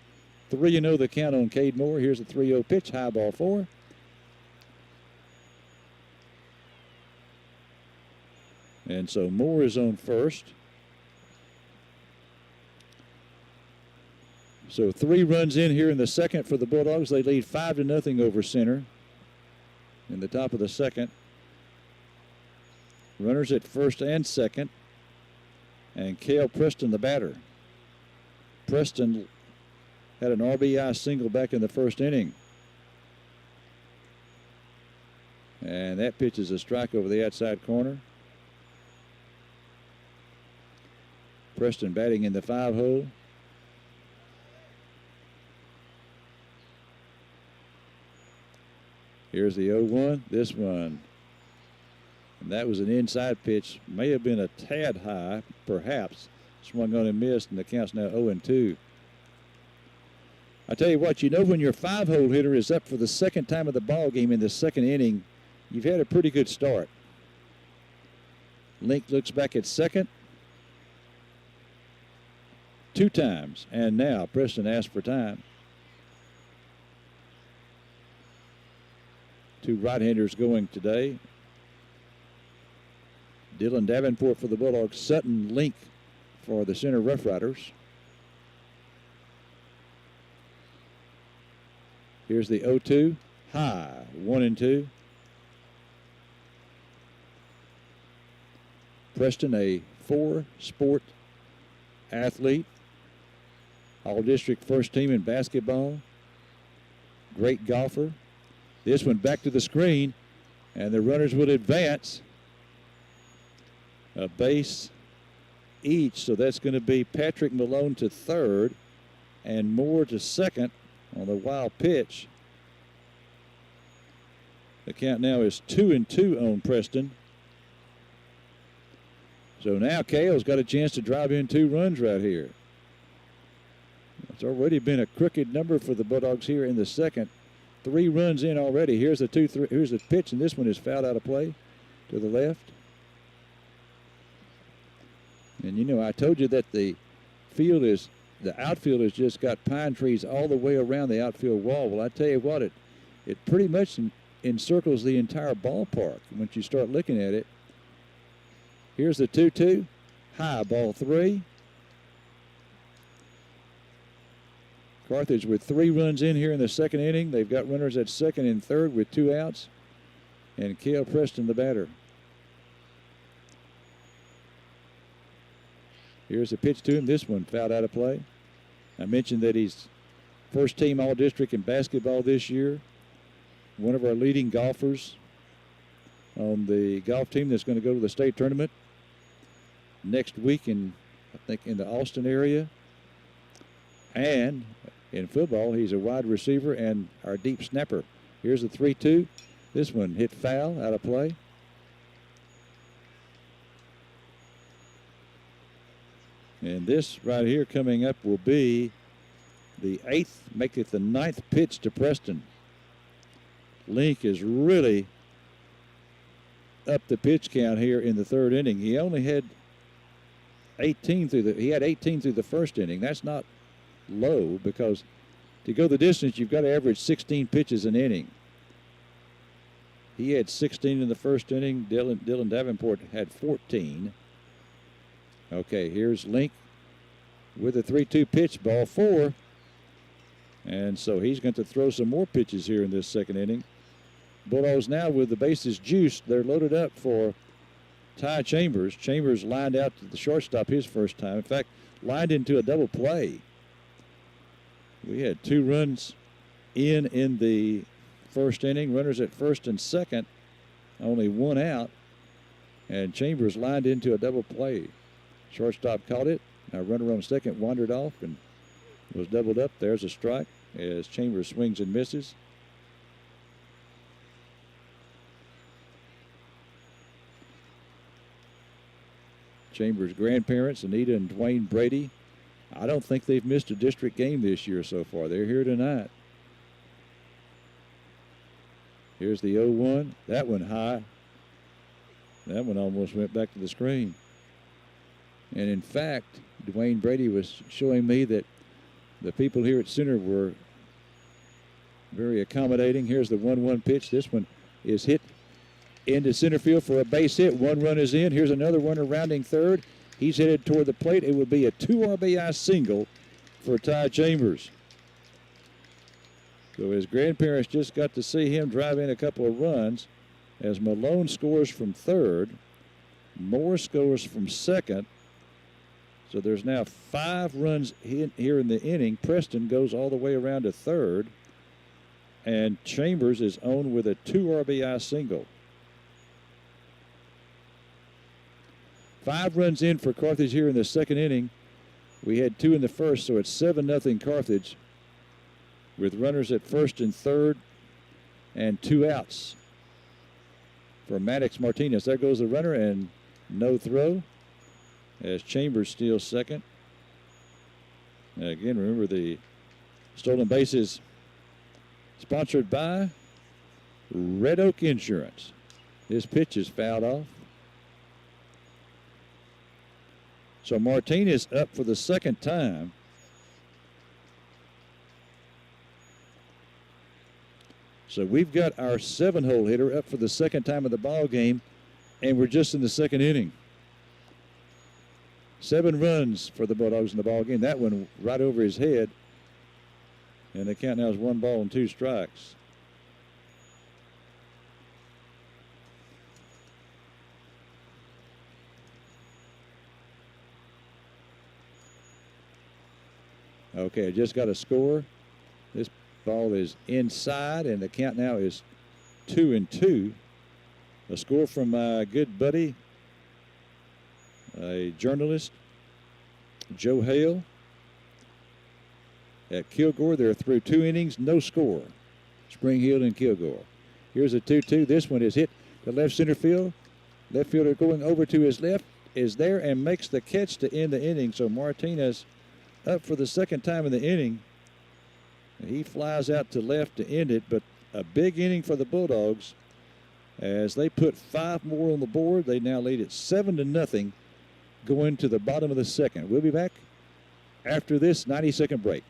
3-0 the count on Cade Moore. Here's a 3-0 pitch. High ball 4. And so Moore is on first. So 3 runs in here in the second for the Bulldogs. They lead 5-0 over center in the top of the second. Runners at first and second. And Cale Preston, the batter. Preston had an RBI single back in the first inning. And that pitch is a strike over the outside corner. Preston batting in the 5-hole. Here's the 0-1. This one. And that was an inside pitch. May have been a tad high, perhaps. Swung on and missed, and the count's now 0-2. I tell you what, you know when your 5-hole hitter is up for the second time of the ball game in the second inning, you've had a pretty good start. Link looks back at second. 2 times, and now Preston asks for time. 2 right-handers going today. Dylan Davenport for the Bulldogs, Sutton Link for the center Rough Riders. Here's the 0-2, high, 1-2. Preston, a 4-sport athlete. All-district first team in basketball. Great golfer. This one back to the screen, and the runners will advance a base each. So that's going to be Patrick Malone to third and Moore to second on the wild pitch. The count now is 2-2 on Preston. So now Cale's got a chance to drive in 2 runs right here. It's already been a crooked number for the Bulldogs here in the second. 3 runs in already. Here's the 2-3. Here's the pitch, and this one is fouled out of play to the left. And, you know, I told you that the outfield has just got pine trees all the way around the outfield wall. Well, I tell you what, it pretty much encircles the entire ballpark once you start looking at it. Here's the 2-2. High, ball 3. Carthage with 3 runs in here in the second inning. They've got runners at second and third with 2 outs. And Cale Preston, the batter. Here's a pitch to him. This one fouled out of play. I mentioned that he's first team All-District in basketball this year. One of our leading golfers on the golf team that's going to go to the state tournament next week I think in the Austin area. And in football, he's a wide receiver and our deep snapper. Here's the 3-2. This one hit foul, out of play. And this right here coming up will be the 8th, make it the 9th pitch to Preston. Link is really up the pitch count here in the third inning. He only had 18 through the first inning. That's not low, because to go the distance, you've got to average 16 pitches an inning. He had 16 in the first inning. Dylan Davenport had 14. Okay, here's Link with a 3-2 pitch, ball 4. And so he's going to throw some more pitches here in this second inning. Bulldogs now with the bases juiced. They're loaded up for Ty Chambers. Chambers lined out to the shortstop his first time. In fact, lined into a double play. We had 2 runs in the first inning. Runners at first and second. Only 1 out. And Chambers lined into a double play. Shortstop caught it. Now runner on second wandered off and was doubled up. There's a strike as Chambers swings and misses. Chambers' grandparents, Anita and Dwayne Brady, I don't think they've missed a district game this year so far. They're here tonight. Here's the 0-1. That one high. That one almost went back to the screen. And in fact, Dwayne Brady was showing me that the people here at center were very accommodating. Here's the 1-1 pitch. This one is hit into center field for a base hit. 1 run is in. Here's another runner rounding third. He's headed toward the plate. It would be a 2 RBI single for Ty Chambers. So his grandparents just got to see him drive in a couple of runs as Malone scores from third. Moore scores from second. So there's now 5 runs here in the inning. Preston goes all the way around to third. And Chambers is on with a 2 RBI single. 5 runs in for Carthage here in the second inning. We had 2 in the first, so it's 7-0 Carthage with runners at first and third and 2 outs for Maddox Martinez. There goes the runner and no throw as Chambers steals second. And again, remember the stolen bases sponsored by Red Oak Insurance. This pitch is fouled off. So Martinez up for the second time. So we've got our 7-hole hitter up for the second time of the ball game, and we're just in the second inning. 7 runs for the Bulldogs in the ball game. That one right over his head. And the count now is 1 ball and 2 strikes. Okay, I just got a score. This ball is inside, and the count now is 2-2. A score from my good buddy, a journalist, Joe Hale at Kilgore. They're through 2 innings, no score. Spring Hill and Kilgore. Here's a 2-2. This one is hit to left center field. Left fielder going over to his left is there and makes the catch to end the inning. So Martinez up for the second time in the inning. He flies out to left to end it, but a big inning for the Bulldogs as they put 5 more on the board. They now lead it 7-0. going to the bottom of the second. We'll be back after this 90-second break.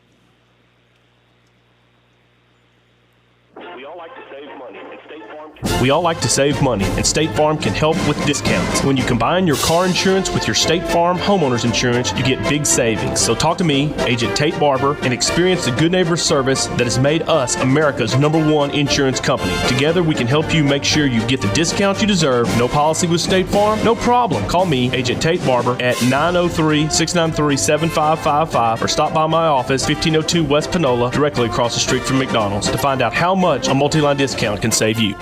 We all like to save money, and State Farm and State Farm can help with discounts. When you combine your car insurance with your State Farm homeowners insurance, you get big savings. So talk to me, Agent Tate Barber, and experience the good neighbor service that has made us America's #1 insurance company. Together, we can help you make sure you get the discount you deserve. No policy with State Farm? No problem. Call me, Agent Tate Barber, at 903-693-7555 or stop by my office, 1502 West Panola, directly across the street from McDonald's, to find out how much a multi-line discount can save you.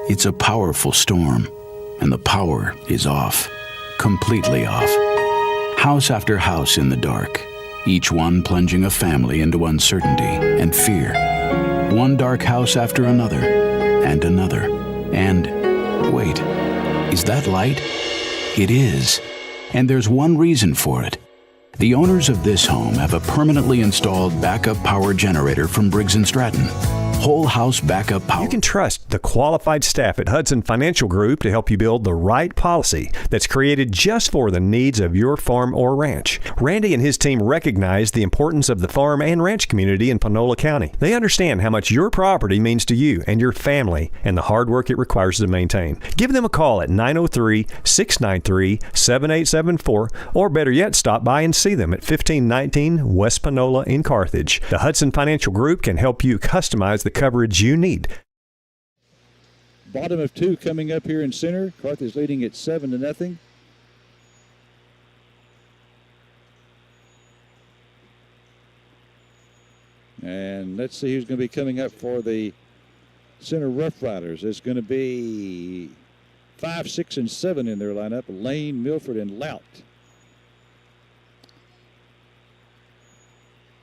It's a powerful storm, and the power is off. Completely off. House after house in the dark, each one plunging a family into uncertainty and fear. One dark house after another, and another. And, wait, is that light? It is. And there's one reason for it. The owners of this home have a permanently installed backup power generator from Briggs & Stratton. Whole house backup power. You can trust the qualified staff at Hudson Financial Group to help you build the right policy that's created just for the needs of your farm or ranch. Randy and his team recognize the importance of the farm and ranch community in Panola County. They understand how much your property means to you and your family and the hard work it requires to maintain. Give them a call at 903-693-7874, or better yet, stop by and see them at 1519 West Panola in Carthage. The Hudson Financial Group can help you customize the coverage you need. Bottom of 2 coming up here in center. Carthage leading at 7-0. And let's see who's going to be coming up for the center Rough Riders. It's going to be 5, 6, and 7 in their lineup. Lane, Milford, and Lout.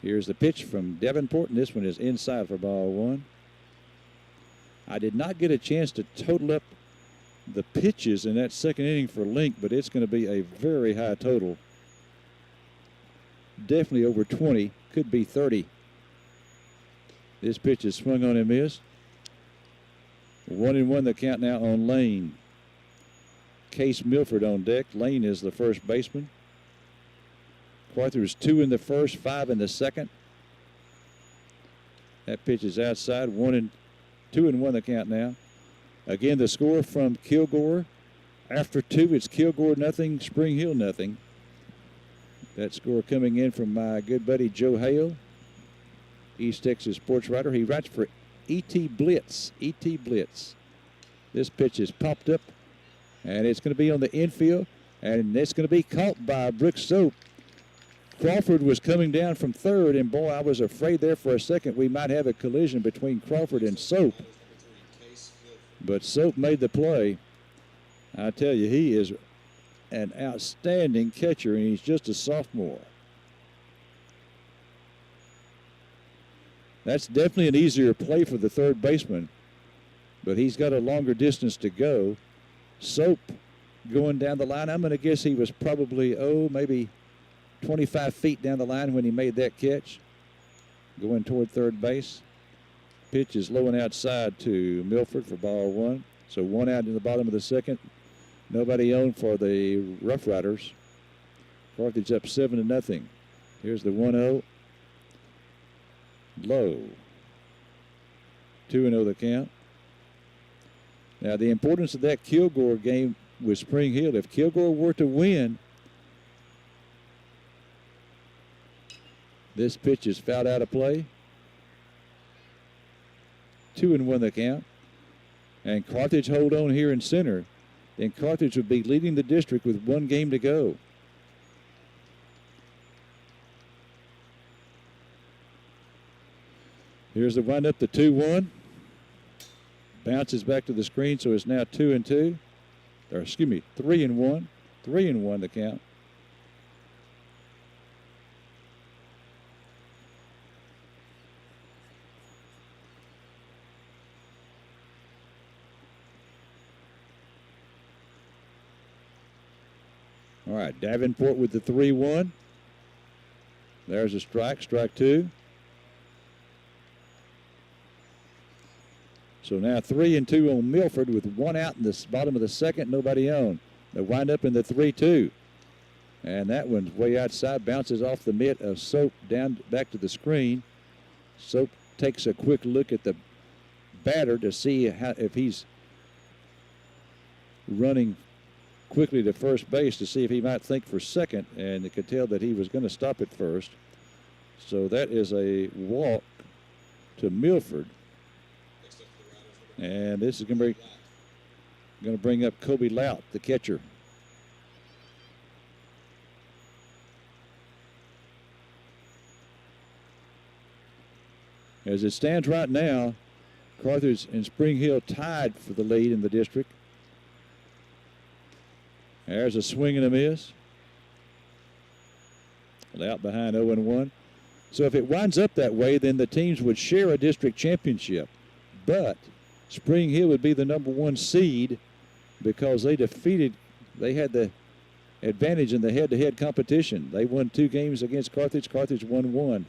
Here's the pitch from Davenport, and this one is inside for ball 1. I did not get a chance to total up the pitches in that second inning for Link, but it's going to be a very high total. Definitely over 20, could be 30. This pitch is swung on and missed. 1-1 the count now on Lane. Case Milford on deck. Lane is the first baseman. Carthage 2 in the first, 5 in the second. That pitch is outside. 2-1 the count now. Again, the score from Kilgore. After 2, it's Kilgore nothing, Spring Hill nothing. That score coming in from my good buddy Joe Hale, East Texas sports writer. He writes for E.T. Blitz. E.T. Blitz. This pitch is popped up, and it's going to be on the infield, and it's going to be caught by Brooks Soap. Crawford was coming down from third, and boy, I was afraid there for a second we might have a collision between Crawford and Soap. But Soap made the play. I tell you, he is an outstanding catcher, and he's just a sophomore. That's definitely an easier play for the third baseman, but he's got a longer distance to go. Soap going down the line. I'm going to guess he was probably, maybe 25 feet down the line when he made that catch, going toward third base. Pitch is low and outside to Milford for ball 1. So 1 out in the bottom of the second. Nobody on for the Rough Riders. Carthage up 7-0. Here's the 1-0. Low. 2-0 the count. Now the importance of that Kilgore game with Spring Hill, if Kilgore were to win, this pitch is fouled out of play. 2-1 the count. And Carthage hold on here in center. And Carthage would be leading the district with 1 game to go. Here's the windup, the 2-1. Bounces back to the screen, so it's now 2-2. Or excuse me, 3-1. 3-1 the count. All right, Davenport with the 3-1. There's a strike, strike 2. So now 3-2 on Milford with one out in the bottom of the second, nobody on. They wind up in the 3-2. And that one's way outside, bounces off the mitt of Soap down back to the screen. Soap takes a quick look at the batter to see if he's running quickly to first base to see if he might think for second, and they could tell that he was going to stop at first. So that is a walk to Milford. And this is going to bring up Kobe Lout, the catcher. As it stands right now, Carthage and Spring Hill tied for the lead in the district. There's a swing and a miss. Out behind 0-1. So if it winds up that way, then the teams would share a district championship. But Spring Hill would be the #1 seed because they had the advantage in the head-to-head competition. They won 2 games against Carthage. Carthage won 1.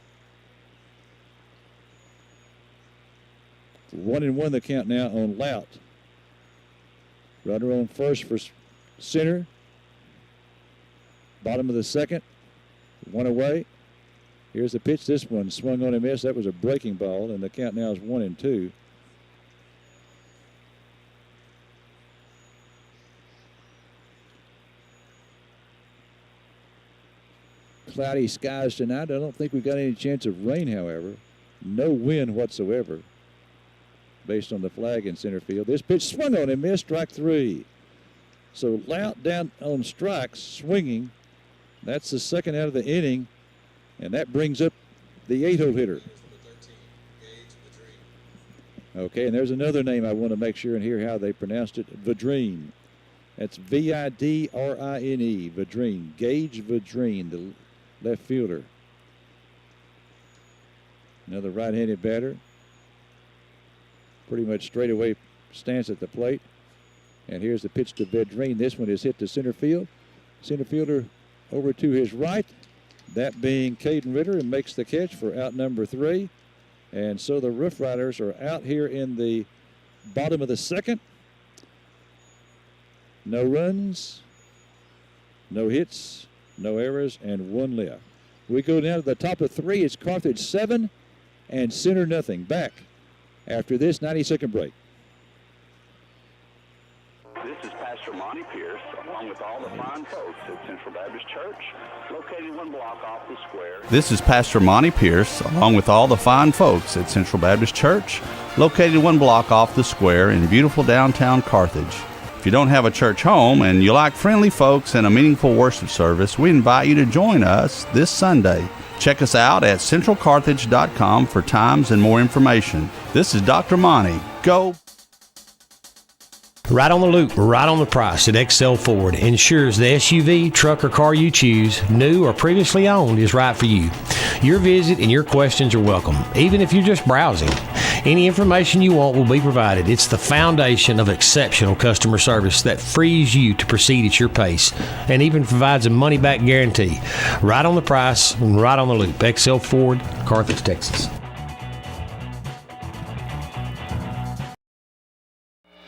1-1 the count now on Lout. Runner on first for center. Bottom of the second. 1 away. Here's the pitch. This one swung on and missed. That was a breaking ball, and the count now is 1-2. Cloudy skies tonight. I don't think we've got any chance of rain, however. No wind whatsoever, based on the flag in center field. This pitch swung on and missed, strike 3. So Lout down on strikes, swinging. That's the second out of the inning, and that brings up the 8-hole hitter. Okay, and there's another name I want to make sure and hear how they pronounced it. Vidrine. That's Vidrine. Vidrine. Gage Vidrine, the left fielder. Another right-handed batter. Pretty much straightaway stance at the plate. And here's the pitch to Vidrine. This one is hit to center field. Center fielder over to his right. That being Caden Ritter, and makes the catch for out number 3. And so the Rough Riders are out here in the bottom of the second. No runs, no hits, no errors, and 1 left. We go down to the top of 3. It's Carthage 7 and Center nothing. Back after this 90-second break. This is Pastor Monty Pierce, along with all the fine folks at Central Baptist Church, located 1 block off the square. This is Pastor Monty Pierce, along with all the fine folks at Central Baptist Church, located 1 block off the square in beautiful downtown Carthage. If you don't have a church home and you like friendly folks and a meaningful worship service, we invite you to join us this Sunday. Check us out at centralcarthage.com for times and more information. This is Dr. Monty. Go! Right on the loop, right on the price at Excel Ford ensures the SUV, truck, or car you choose, new or previously owned, is right for you. Your visit and your questions are welcome, even if you're just browsing. Any information you want will be provided. It's the foundation of exceptional customer service that frees you to proceed at your pace and even provides a money-back guarantee. Right on the price and right on the loop. Excel Ford, Carthage, Texas.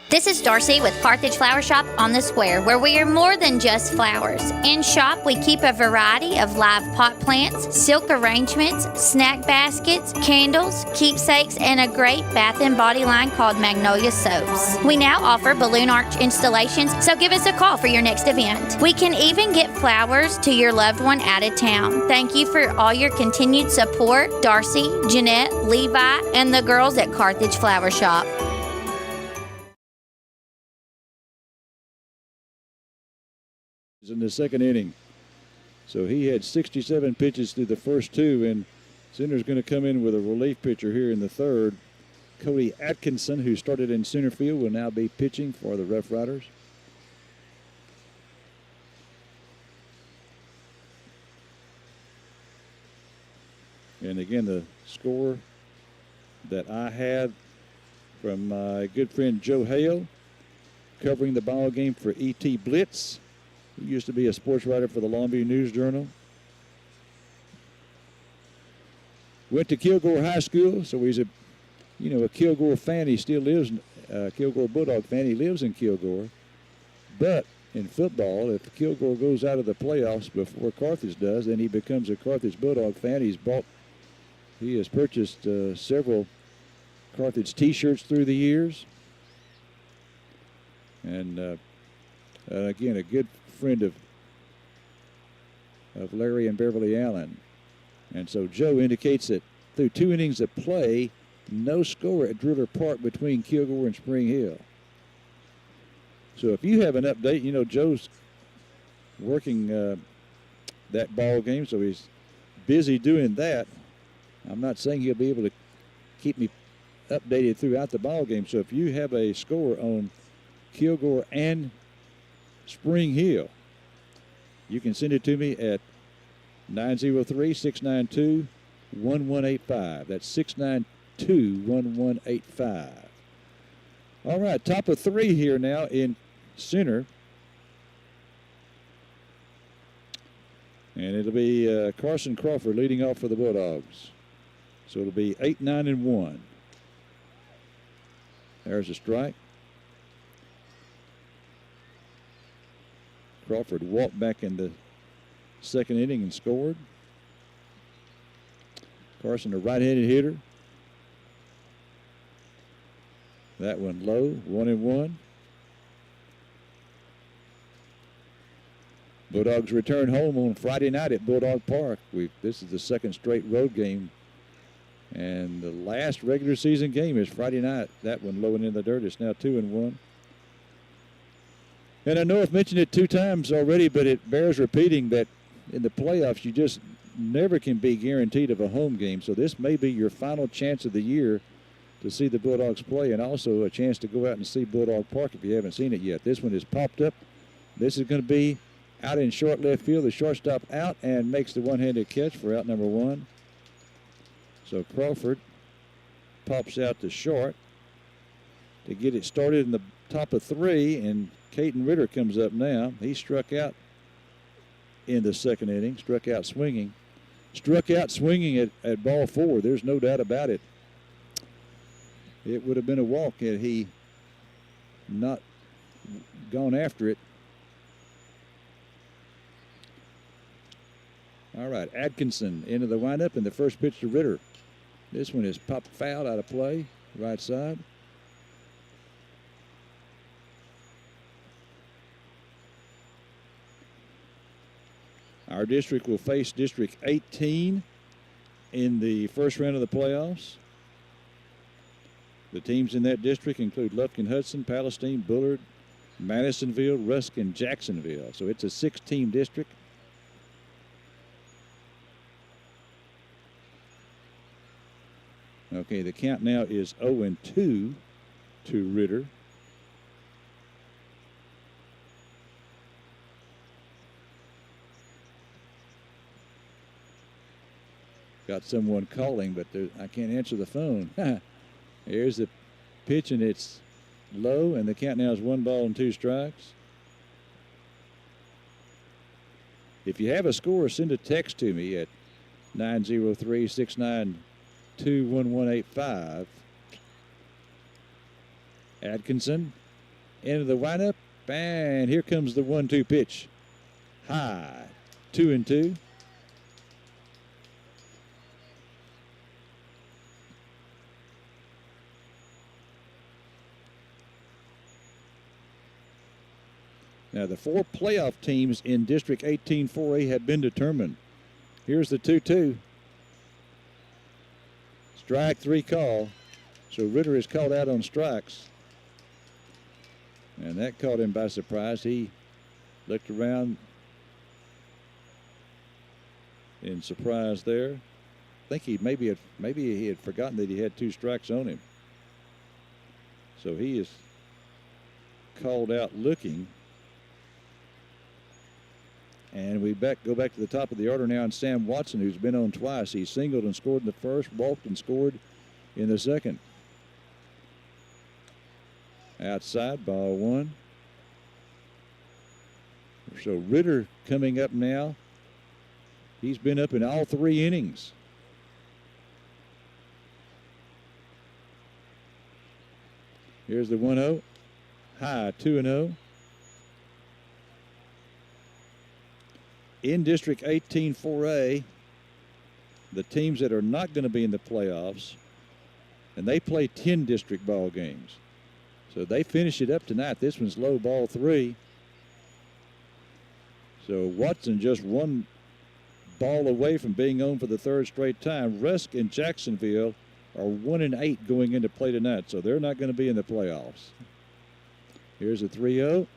This is Darcy with Carthage Flower Shop on the Square, where we are more than just flowers. In shop, we keep a variety of live pot plants, silk arrangements, snack baskets, candles, keepsakes, and a great bath and body line called Magnolia Soaps. We now offer balloon arch installations, so give us a call for your next event. We can even get flowers to your loved one out of town. Thank you for all your continued support, Darcy, Jeanette, Levi, and the girls at Carthage Flower Shop. In the second inning. So he had 67 pitches through the first 2, and Center's going to come in with a relief pitcher here in the third. Cody Atkinson, who started in center field, will now be pitching for the Rough Riders. And again, the score that I had from my good friend Joe Hale, covering the ball game for E.T. Blitz, who used to be a sports writer for the Longview News Journal. Went to Kilgore High School, so he's a you know, a Kilgore fan. He still lives, Kilgore Bulldog fan. He lives in Kilgore. But in football, if Kilgore goes out of the playoffs before Carthage does, then he becomes a Carthage Bulldog fan. He has purchased several Carthage T-shirts through the years. And again, a good friend of Larry and Beverly Allen. And so Joe indicates that through 2 innings of play, no score at Driller Park between Kilgore and Spring Hill. So if you have an update, you know, Joe's working that ball game, so he's busy doing that. I'm not saying he'll be able to keep me updated throughout the ball game. So if you have a score on Kilgore and Spring Hill, you can send it to me at 903-692-1185. That's 692-1185. All right, top of 3 here now in center. And it'll be Carson Crawford leading off for the Bulldogs. So it'll be 8, 9, and 1. There's a strike. Crawford walked back in the second inning and scored. Carson, a right-handed hitter. That one low, 1 and 1. Bulldogs return home on Friday night at Bulldog Park. This is the second straight road game. And the last regular season game is Friday night. That one low and in the dirt. It's now 2 and 1. And I know I've mentioned it 2 times already, but it bears repeating that in the playoffs, you just never can be guaranteed of a home game. So this may be your final chance of the year to see the Bulldogs play, and also a chance to go out and see Bulldog Park if you haven't seen it yet. This one is popped up. This is going to be out in short left field. The shortstop out and makes the one-handed catch for out number 1. So Crawford pops out to short to get it started in the top of 3, and Caden Ritter comes up now. He struck out in the second inning, struck out swinging at ball 4. There's no doubt about it. It would have been a walk had he not gone after it. All right, Atkinson into the windup, and the first pitch to Ritter. This one is popped foul out of play, right side. Our district will face District 18 in the first round of the playoffs. The teams in that district include Lufkin-Hudson, Palestine, Bullard, Madisonville, Rusk, and Jacksonville. So it's a 6-team district. Okay, the count now is 0-2 to Ritter. Got someone calling, but I can't answer the phone. Here's the pitch, and it's low, and the count now is 1 ball and 2 strikes. If you have a score, send a text to me at 903-692-1185. Atkinson into the windup, and here comes the 1-2 pitch. High, 2-2. Now, the 4 playoff teams in District 18 4A have been determined. Here's the 2-2. Strike 3 call. So Ritter is called out on strikes. And that caught him by surprise. He looked around in surprise there. I think he maybe he had forgotten that he had 2 strikes on him. So he is called out looking. And we go back to the top of the order now, and Sam Watson, who's been on twice. He singled and scored in the first, walked and scored in the second. Outside, ball 1. So Ritter coming up now. He's been up in all 3 innings. Here's the 1-0. High, 2-0. In District 18 4A, the teams that are not going to be in the playoffs, and they play 10 district ball games. So they finish it up tonight. This one's low, ball 3. So Watson just one ball away from being on for the third straight time. Rusk and Jacksonville are 1-8 going into play tonight, so they're not going to be in the playoffs. Here's a 3-0.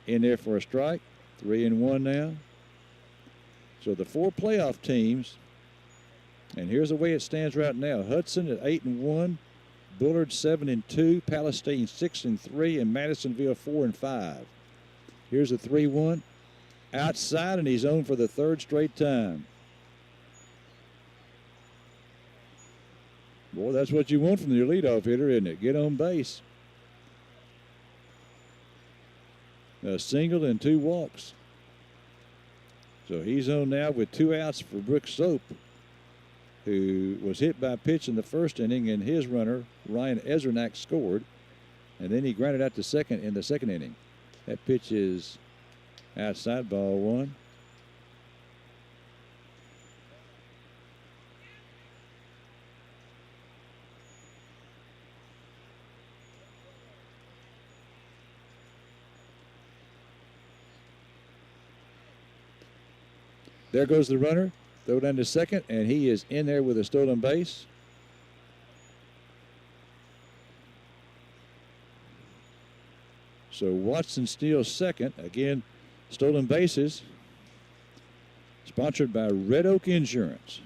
In there for a strike. 3-1 now. So the 4 playoff teams, and here's the way it stands right now. Hudson at 8-1, Bullard 7-2, Palestine 6-3, and Madisonville 4-5. Here's a 3-1. Outside, and he's on for the third straight time. Boy, that's what you want from your leadoff hitter, isn't it? Get on base. A single and 2 walks. So he's on now with 2 outs for Brooks Soap, who was hit by a pitch in the first inning, and his runner, Ryan Ezernak, scored. And then he grounded out to second in the second inning. That pitch is outside, ball 1. There goes the runner. Throw down to second, and he is in there with a stolen base. So Watson steals second. Again, stolen bases. Sponsored by Red Oak Insurance.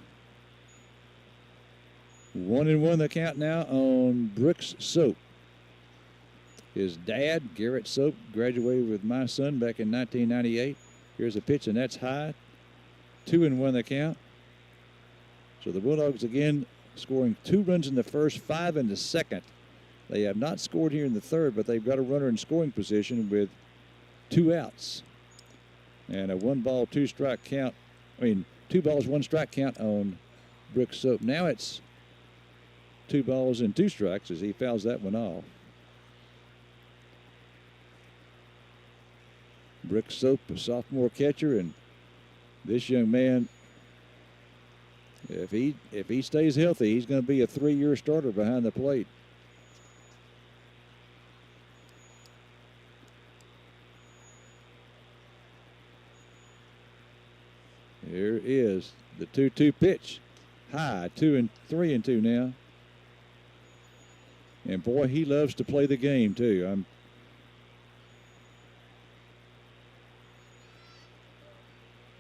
1-1 the count now on Brooks Soap. His dad, Garrett Soap, graduated with my son back in 1998. Here's a pitch, and that's high. 2-1 the count. So the Bulldogs again scoring 2 runs in the first, 5 in the second. They have not scored here in the third, but they've got a runner in scoring position with 2 outs. And a 1-ball, 2-strike count. 2 balls, 1 strike count on Brooks Soap. Now it's 2 balls and 2 strikes as he fouls that one off. Brooks Soap, a sophomore catcher, and this young man, if he stays healthy, he's going to be a 3-year starter behind the plate. Here is the 2-2 pitch. High, 3-2 now. And boy, he loves to play the game too.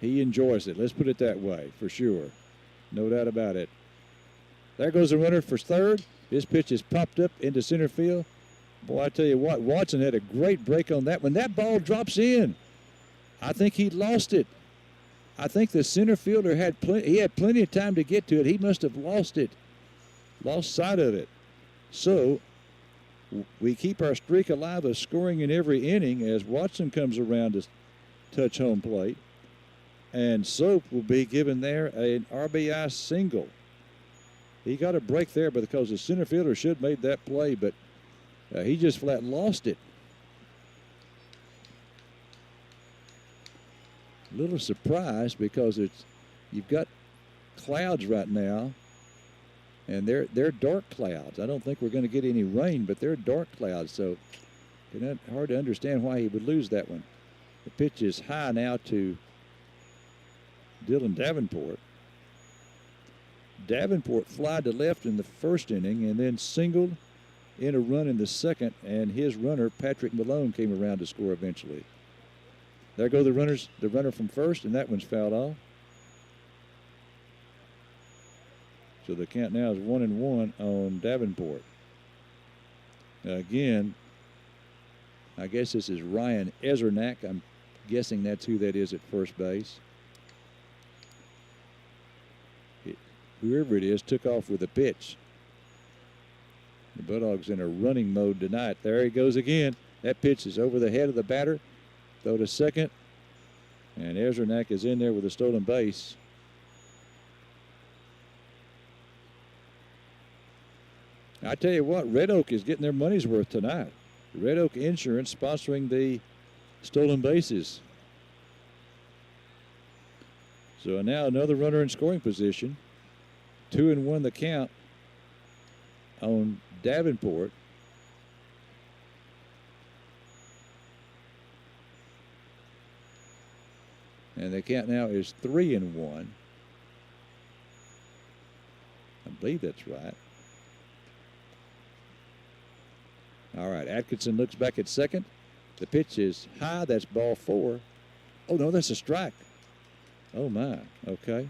He enjoys it. Let's put it that way, for sure. No doubt about it. There goes the runner for third. This pitch is popped up into center field. Boy, I tell you what, Watson had a great break on that. When that ball drops in, I think he lost it. I think the center fielder had plenty of time to get to it. He must have lost it, lost sight of it. So we keep our streak alive of scoring in every inning as Watson comes around to touch home plate. And Soap will be given there an RBI single. He got a break there because the center fielder should have made that play, but he just flat lost it. A little surprised because you've got clouds right now, and they're dark clouds. I don't think we're going to get any rain, but they're dark clouds, so it's hard to understand why he would lose that one. The pitch is high now to Dylan Davenport. Davenport flied to left in the first inning and then singled in a run in the second, and his runner, Patrick Malone, came around to score eventually. There go the runner from first, and that one's fouled off. So the count now is 1-1 on Davenport. Again, I guess this is Ryan Ezernak. I'm guessing that's who that is at first base. Whoever it is took off with a pitch. The Bulldogs in a running mode tonight. There he goes again. That pitch is over the head of the batter. Throw to second. And Ezernak is in there with a stolen base. I tell you what, Red Oak is getting their money's worth tonight. Red Oak Insurance sponsoring the stolen bases. So now another runner in scoring position. 2-1 the count on Davenport. And the count now is 3-1. I believe that's right. All right, Atkinson looks back at second. The pitch is high. That's ball 4. Oh, no, that's a strike. Oh, my. Okay.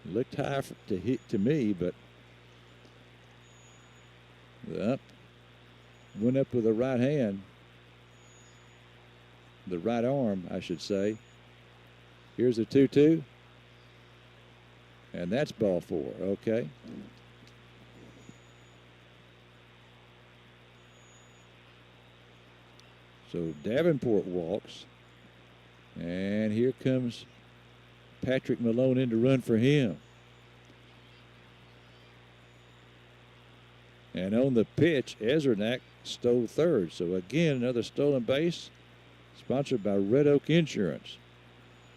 Looked high to hit to me, but went up with the right hand. The right arm, I should say. Here's a 2-2. And that's ball 4. Okay. So Davenport walks. And here comes Patrick Malone in to run for him. And on the pitch, Ezernak stole third. So again, another stolen base, sponsored by Red Oak Insurance.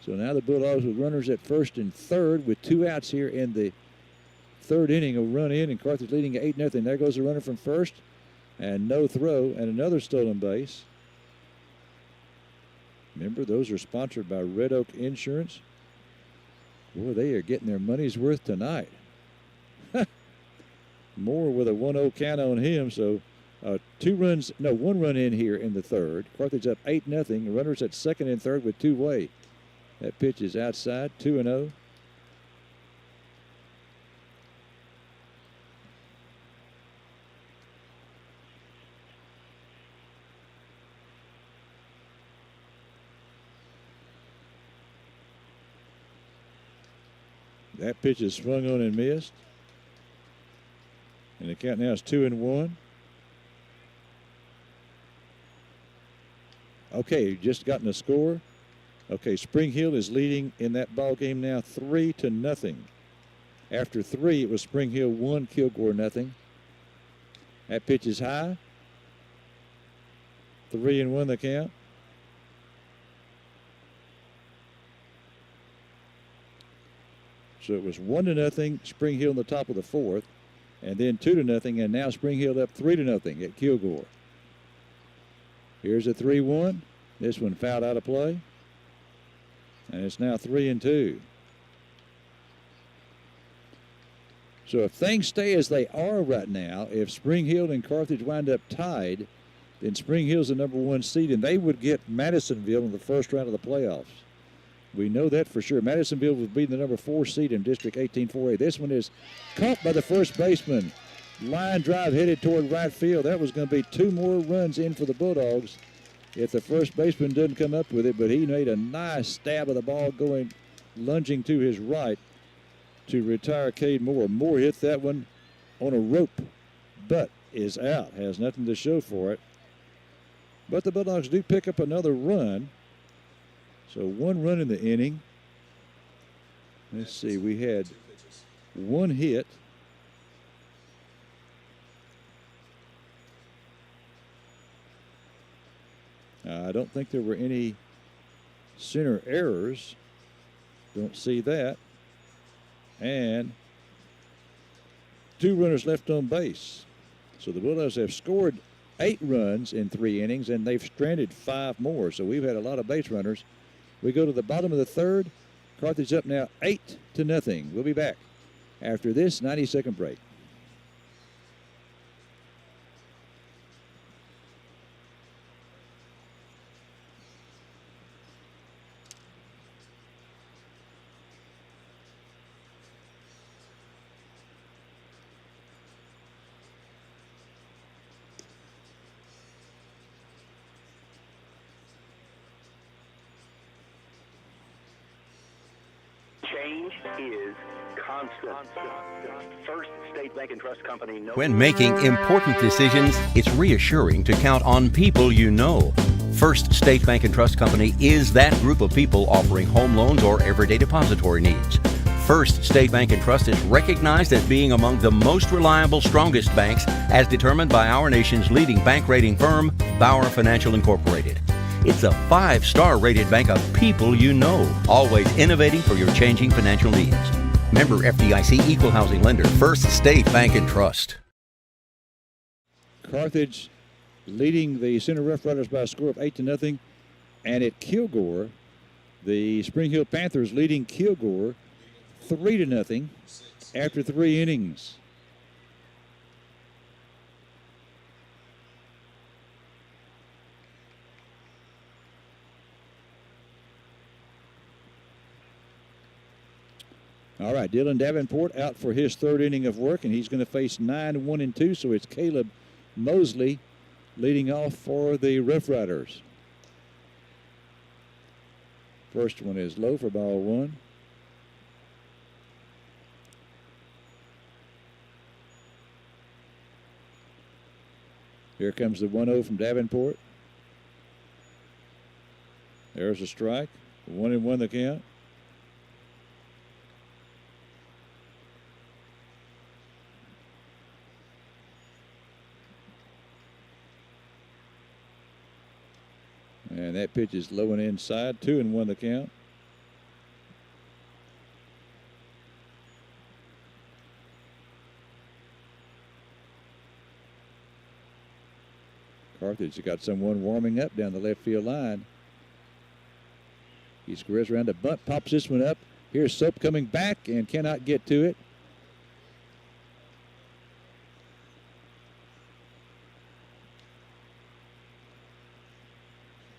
So now the Bulldogs with runners at first and third with 2 outs here in the third inning. A run in, and Carthage leading 8-0. There goes the runner from first, and no throw, and another stolen base. Remember, those are sponsored by Red Oak Insurance. Boy, they are getting their money's worth tonight. Moore with a 1-0 count on him, so 1 run in here in the third. Carthage up 8-0. Runners at second and third with 2-way. That pitch is outside, 2-0. That pitch is swung on and missed. And the count now is 2-1. Okay, just gotten a score. Okay, Spring Hill is leading in that ball game now 3-0. After 3, it was Spring Hill 1, Kilgore 0. That pitch is high. 3-1 the count. So it was 1-0, Spring Hill in the top of the 4th, and then 2-0, and now Spring Hill up 3-0 at Kilgore. Here's a 3-1. This one fouled out of play. And it's now 3-2. So if things stay as they are right now, if Spring Hill and Carthage wind up tied, then Spring Hill's the number 1 seed, and they would get Madisonville in the first round of the playoffs. We know that for sure. Madisonville would be the number 4 seed in District 18-4A. This one is caught by the first baseman. Line drive headed toward right field. That was going to be 2 more runs in for the Bulldogs if the first baseman doesn't come up with it, but he made a nice stab of the ball lunging to his right to retire Cade Moore. Moore hit that one on a rope, but is out. Has nothing to show for it. But the Bulldogs do pick up another run. So 1 run in the inning. Let's see, we had 1 hit. I don't think there were any center errors. Don't see that. And 2 runners left on base. So the Bulldogs have scored 8 runs in 3 innings, and they've stranded 5 more. So we've had a lot of base runners. We go to the bottom of the 3rd. Carthage up now 8-0. We'll be back after this 90-second break. Change is constant. First State Bank and Trust Company. When making important decisions, it's reassuring to count on people you know. First State Bank and Trust Company is that group of people offering home loans or everyday depository needs. First State Bank and Trust is recognized as being among the most reliable, strongest banks as determined by our nation's leading bank rating firm, Bauer Financial Incorporated. It's a 5-star rated bank of people you know, always innovating for your changing financial needs. Member FDIC Equal Housing Lender, First State Bank and Trust. Carthage leading the Center Rough Riders by a score of 8-0. And at Kilgore, the Spring Hill Panthers leading Kilgore 3-0 after 3 innings. All right, Dylan Davenport out for his 3rd inning of work, and he's going to face 9-1-2, so it's Caleb Mosley leading off for the Rough Riders. First one is low for ball 1. Here comes the 1-0 from Davenport. There's a strike. 1-1 the count. And that pitch is low and inside. 2-1 the count. Carthage has got someone warming up down the left field line. He squares around a bunt, pops this one up. Here's Soap coming back and cannot get to it.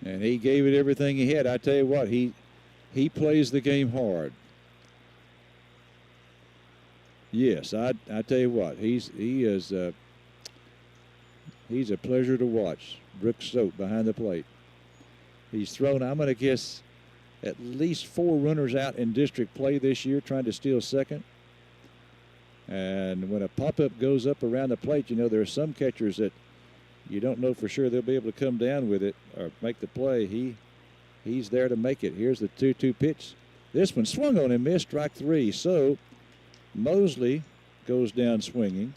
And he gave it everything he had. I tell you what, he plays the game hard. Yes, I tell you what, he's a pleasure to watch. Brooks Soap behind the plate. He's thrown, I'm going to guess, at least 4 runners out in district play this year trying to steal second. And when a pop-up goes up around the plate, you know, there are some catchers that you don't know for sure they'll be able to come down with it or make the play. He's there to make it. Here's the 2-2 pitch. This one swung on and missed, strike 3. So Mosley goes down swinging.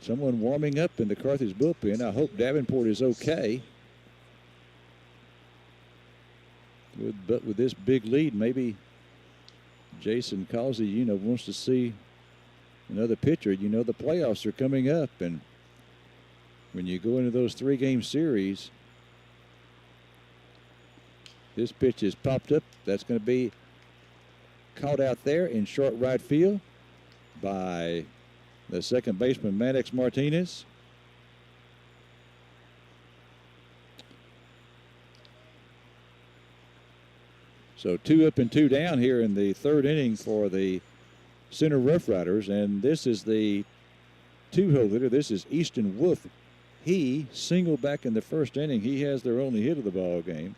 Someone warming up in the Carthage bullpen. I hope Davenport is okay. But with this big lead, maybe Jason Causey, you know, wants to see another pitcher. You know, the playoffs are coming up, and when you go into those 3-game series, this pitch is popped up. That's going to be caught out there in short right field by the second baseman, Maddox Martinez. So 2 up and 2 down here in the 3rd inning for the Center Rough Riders. And this is the 2-hole hitter. This is Easton Wolf. He singled back in the 1st inning. He has their only hit of the ball game.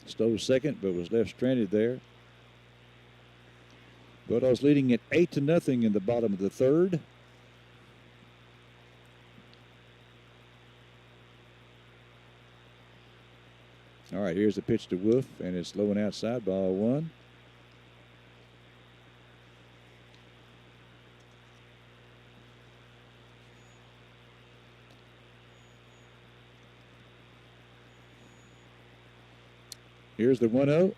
Stole second, but was left stranded there. Bulldogs leading at 8-0 in the bottom of the 3rd. All right, here's the pitch to Wolf, and it's low and outside, ball 1. Here's the 1-0.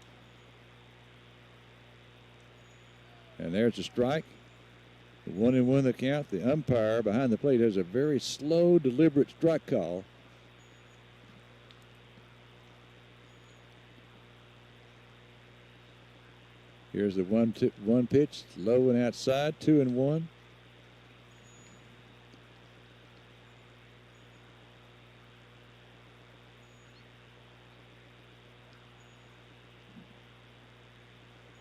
And there's a strike. 1-1 the count. The umpire behind the plate has a very slow, deliberate strike call. Here's the 1 pitch, low and outside, 2-1.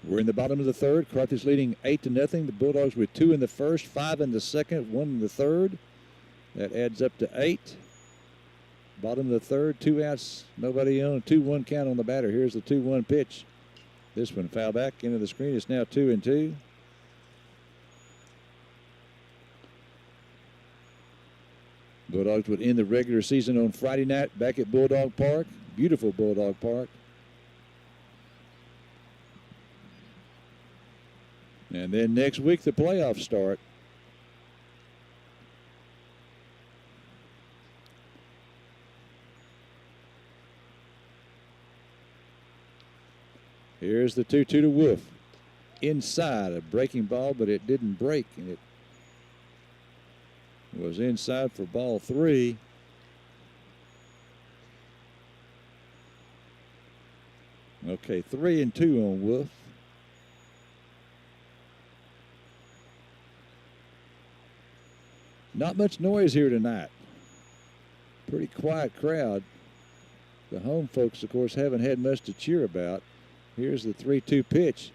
We're in the bottom of the 3rd. Carthage leading 8-0. The Bulldogs with 2 in the 1st, 5 in the 2nd, 1 in the 3rd. That adds up to 8. Bottom of the 3rd, 2 outs, nobody on. 2-1 count on the batter. Here's the 2-1 pitch. This one foul back into the screen. It's now 2-2. Bulldogs would end the regular season on Friday night back at Bulldog Park. Beautiful Bulldog Park. And then next week, the playoffs start. Here's the 2-2 to Wolf. Inside, a breaking ball, but it didn't break. And it was inside for ball 3. Okay, 3-2 on Wolf. Not much noise here tonight. Pretty quiet crowd. The home folks, of course, haven't had much to cheer about. Here's the 3-2 pitch.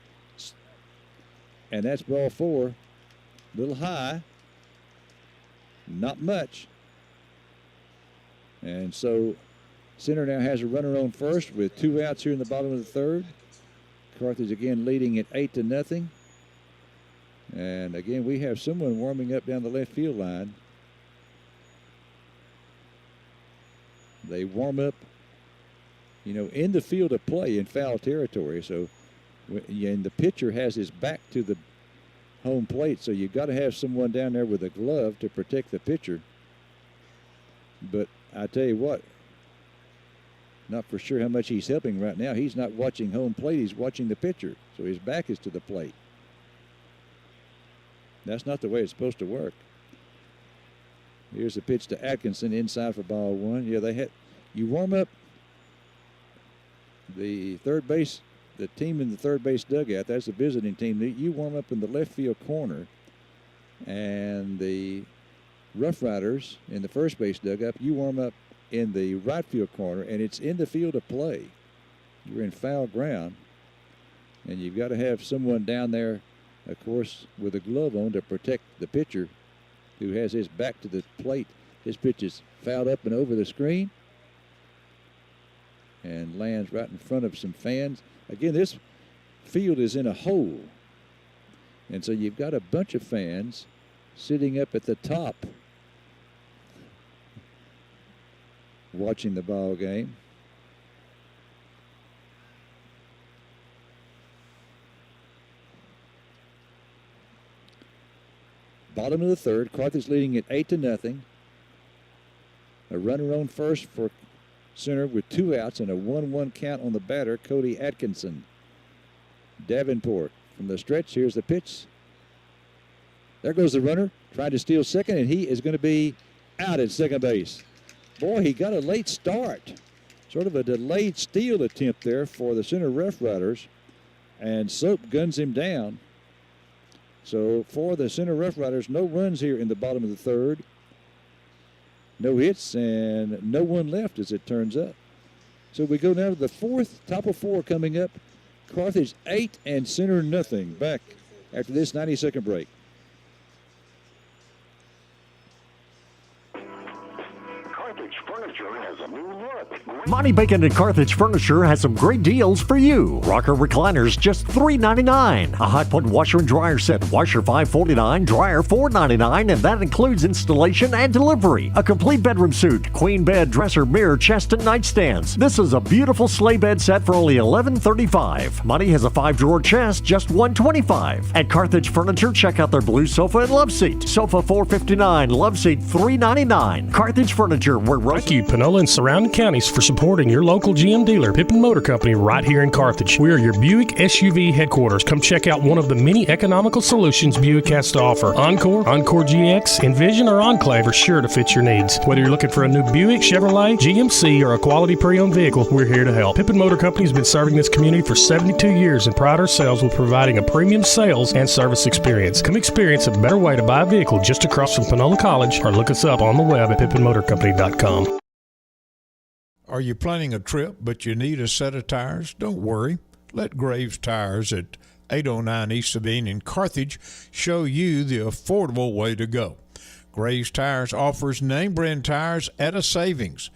And that's ball 4. A little high. Not much. And so Center now has a runner on first with 2 outs here in the bottom of the third. Carthage again leading at 8-0. And again, we have someone warming up down the left field line. They warm up, in the field of play in foul territory. So, and the pitcher has his back to the home plate, so you've got to have someone down there with a glove to protect the pitcher. But I tell you what, not for sure how much he's helping right now. He's not watching home plate, he's watching the pitcher. So his back is to the plate. That's not the way it's supposed to work. Here's the pitch to Atkinson inside for ball 1. Yeah, you warm up the third base, the team in the third base dugout. That's the visiting team. You warm up in the left field corner, and the Rough Riders in the first base dugout, you warm up in the right field corner, and it's in the field of play. You're in foul ground, and you've got to have someone down there, of course, with a glove on to protect the pitcher who has his back to the plate. His pitch is fouled up and over the screen and lands right in front of some fans. Again, this field is in a hole, and so you've got a bunch of fans sitting up at the top watching the ball game. Bottom of the third, Carthage leading at 8-0. A runner on first for Center with 2 outs and a 1-1 count on the batter, Cody Atkinson. Davenport from the stretch. Here's the pitch. There goes the runner, trying to steal second, and he is going to be out at second base. Boy, he got a late start. Sort of a delayed steal attempt there for the Center Rough Riders, and Soap guns him down. So for the Center Rough Riders, no runs here in the bottom of the third. No hits and no one left, as it turns up. So we go now to the fourth, top of 4 coming up. Carthage 8 and Center nothing. Back after this 90-second break. Furniture has a new look. Monty Bacon and Carthage Furniture has some great deals for you. Rocker recliners just $3.99. A hot plate washer and dryer set. Washer $5.49, dryer $4.99, and that includes installation and delivery. A complete bedroom suite, queen bed, dresser, mirror, chest, and nightstands. This is a beautiful sleigh bed set for only $11.35. Monty has a 5-drawer chest, just $125. At Carthage Furniture, check out their blue sofa and love seat. Sofa $459, love seat $3.99. Carthage Furniture, where Thank you, Panola and surrounding counties, for supporting your local GM dealer, Pippin Motor Company, right here in Carthage. We are your Buick SUV headquarters. Come check out one of the many economical solutions Buick has to offer. Encore, Encore GX, Envision, or Enclave are sure to fit your needs. Whether you're looking for a new Buick, Chevrolet, GMC, or a quality pre-owned vehicle, we're here to help. Pippin Motor Company has been serving this community for 72 years and pride ourselves with providing a premium sales and service experience. Come experience a better way to buy a vehicle just across from Panola College, or look us up on the web at pippinmotorcompany.com. Are you planning a trip but you need a set of tires? Don't worry. Let Graves Tires at 809 East Sabine in Carthage show you the affordable way to go. Graves Tires offers name brand tires at a savings.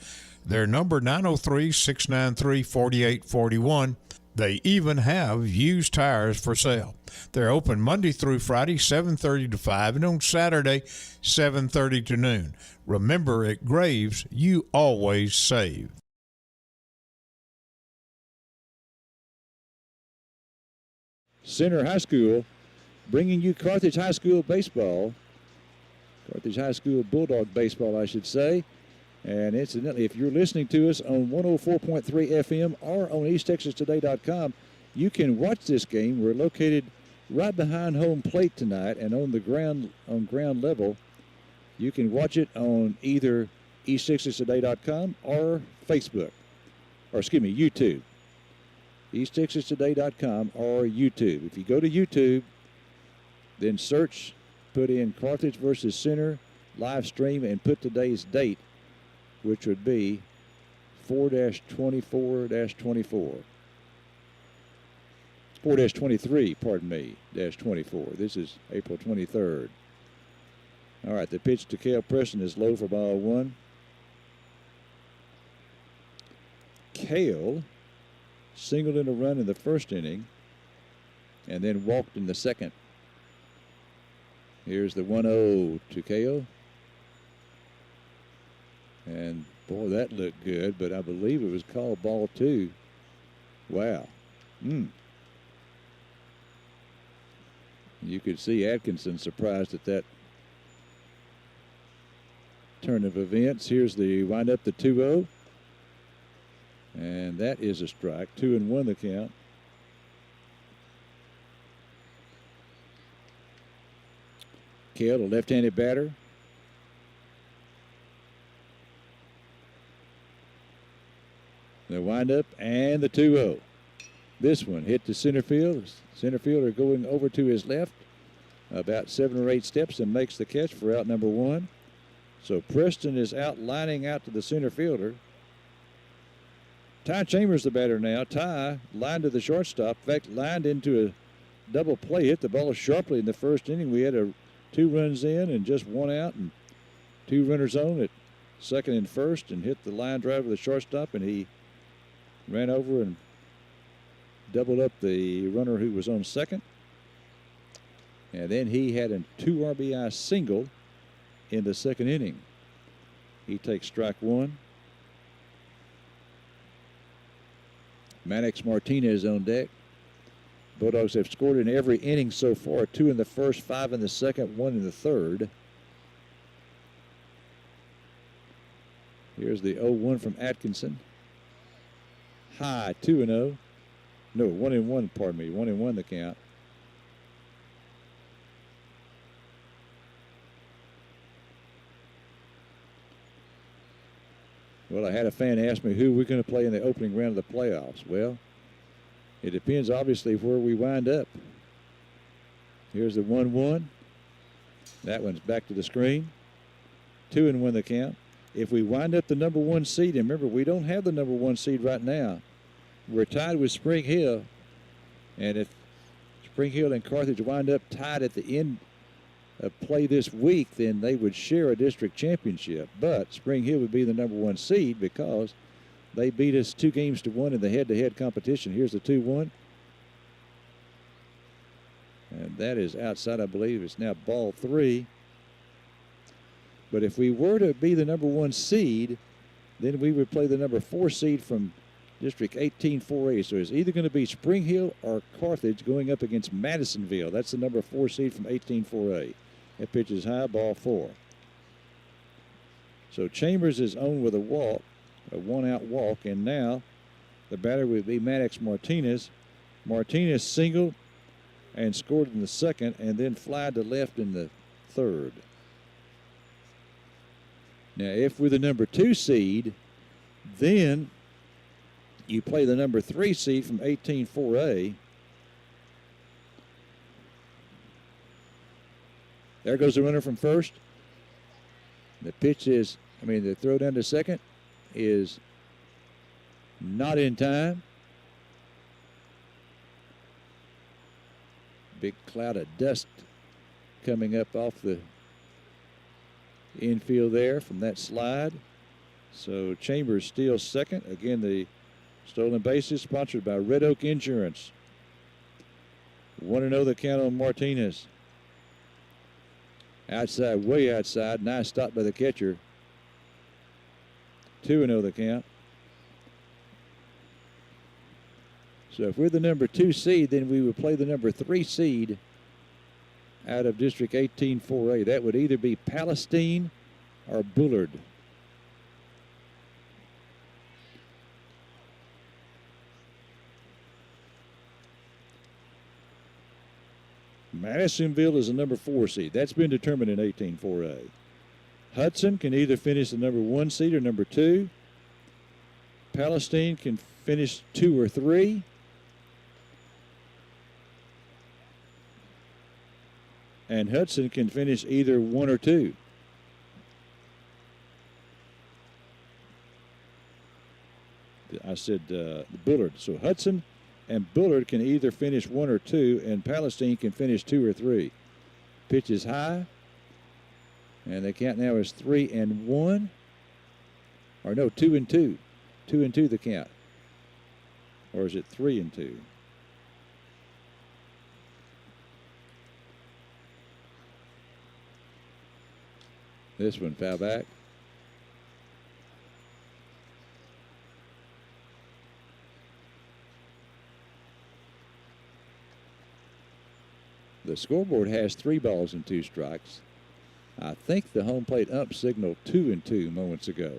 Their number 903-693-4841. They even have used tires for sale. They're open Monday through Friday, 7:30 to 5, and on Saturday, 7:30 to noon. Remember, at Graves, you always save. Center High School bringing you Carthage High School baseball. Carthage High School Bulldog baseball, I should say. And incidentally, if you're listening to us on 104.3 FM or on EastTexasToday.com, you can watch this game. We're located right behind home plate tonight, and on the ground level, you can watch it on either EastTexasToday.com or Facebook, or excuse me, YouTube. EastTexasToday.com or YouTube. If you go to YouTube, then search, put in Carthage versus Center live stream, and put today's date, which would be 4-24-24. 4-23, pardon me, -24. This is April 23rd. All right, the pitch to Cale Preston is low for ball one. Cale singled in a run in the first inning and then walked in the second. Here's the 1-0 to Cale. And, boy, that looked good, but I believe it was called ball two. Wow. You could see Atkinson surprised at that turn of events. Here's the windup, the 2-0. And that is a strike. 2-1 the count. Cale, a left-handed batter. The windup and the 2-0. This one hit to center field. Center fielder going over to his left about 7 or 8 steps and makes the catch for out number one. So Preston is out lining out to the center fielder. Ty Chambers the batter now. Ty lined to the shortstop. In fact, lined into a double play. Hit the ball sharply in the first inning. We had 2 runs in and just 1 out and 2 runners on at second and first, and hit the line drive of the shortstop, and he ran over and doubled up the runner who was on second. And then he had a 2 RBI single in the second inning. He takes strike one. Maddox Martinez on deck. Bulldogs have scored in every inning so far. 2 in the first, 5 in the second, 1 in the third. Here's the 0-1 from Atkinson. High, 2-0. No, 1-1, pardon me. 1-1 the count. Well, I had a fan ask me who we're going to play in the opening round of the playoffs. Well, it depends, obviously, where we wind up. Here's the 1-1. That one's back to the screen. 2-1 the count. If we wind up the number 1 seed, and remember, we don't have the number 1 seed right now. We're tied with Spring Hill. And if Spring Hill and Carthage wind up tied at the end of play this week, then they would share a district championship. But Spring Hill would be the number 1 seed because they beat us 2-1 in the head-to-head competition. Here's the 2-1. And that is outside, I believe. It's now ball 3. But if we were to be the number 1 seed, then we would play the number 4 seed from District 18-4A. So it's either going to be Spring Hill or Carthage going up against Madisonville. That's the number 4 seed from 18-4A. That pitch is high, ball 4. So Chambers is on with a walk, a 1-out walk, and now the batter would be Maddox Martinez. Martinez singled and scored in the second, and then flied to left in the third. Now, if we're the number 2 seed, then you play the number 3 seed from 18-4A. There goes the runner from first. The pitch is, the throw down to second is not in time. Big cloud of dust coming up off the infield there from that slide. So Chambers steals second. Again, the Stolen bases sponsored by Red Oak Insurance. 1-0 the count on Martinez. Outside, way outside. Nice stop by the catcher. 2-0 the count. So if we're the number 2 seed, then we would play the number 3 seed out of District 18-4A. That would either be Palestine or Bullard. Madisonville is the number 4 seed. That's been determined in 18-4A. Hudson can either finish the number 1 seed or number 2. Palestine can finish 2 or 3. And Hudson can finish either 1 or 2. I said Bullard. So Hudson and Bullard can either finish 1 or 2, and Palestine can finish 2 or 3. Pitch is high, and the count now is 3-1. Or no, 2-2. 2-2 the count. Or is it 3-2? This one foul back. The scoreboard has 3 balls and 2 strikes. I think the home plate ump signaled 2-2 moments ago.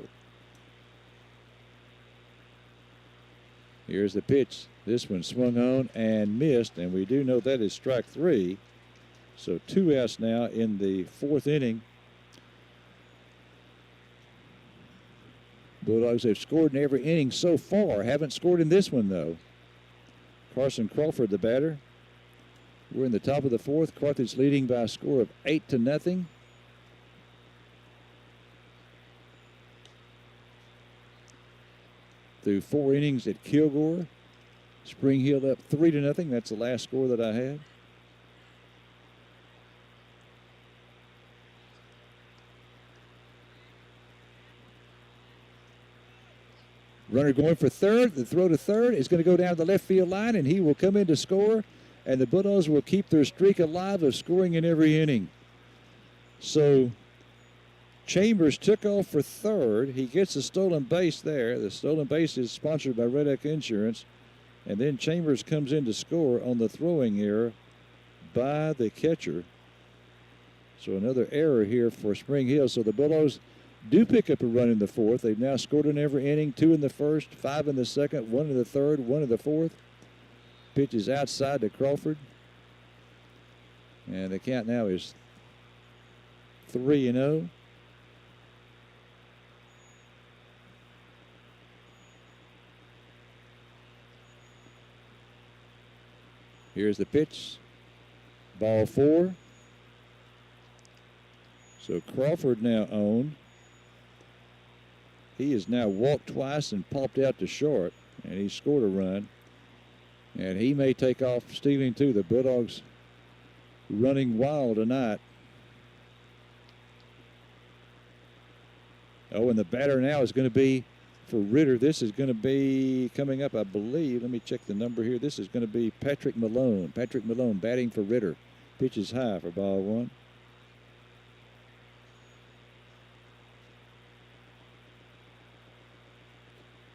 Here's the pitch. This one swung on and missed, and we do know that is strike 3. So 2 outs now in the 4th inning. Bulldogs have scored in every inning so far. Haven't scored in this one, though. Carson Crawford, the batter. We're in the top of the 4th. Carthage leading by a score of 8-0. Through 4 innings at Kilgore. Spring Hill up 3-0. That's the last score that I had. Runner going for third. The throw to third is going to go down the left field line, and he will come in to score. And the Bulldogs will keep their streak alive of scoring in every inning. So Chambers took off for third. He gets a stolen base there. The stolen base is sponsored by Red Oak Insurance. And then Chambers comes in to score on the throwing error by the catcher. So another error here for Spring Hill. So the Bulldogs do pick up a run in the 4th. They've now scored in every inning, 2 in the 1st, 5 in the 2nd, 1 in the 3rd, 1 in the 4th. Pitch is outside to Crawford. And the count now is 3-0. Here's the pitch. Ball 4. So Crawford now on. He has now walked twice and popped out to short, and he scored a run. And he may take off stealing too. The Bulldogs running wild tonight. Oh, and the batter now is going to be for Ritter. This is going to be coming up, I believe. Let me check the number here. This is going to be Patrick Malone. Patrick Malone batting for Ritter. Pitch is high for ball 1.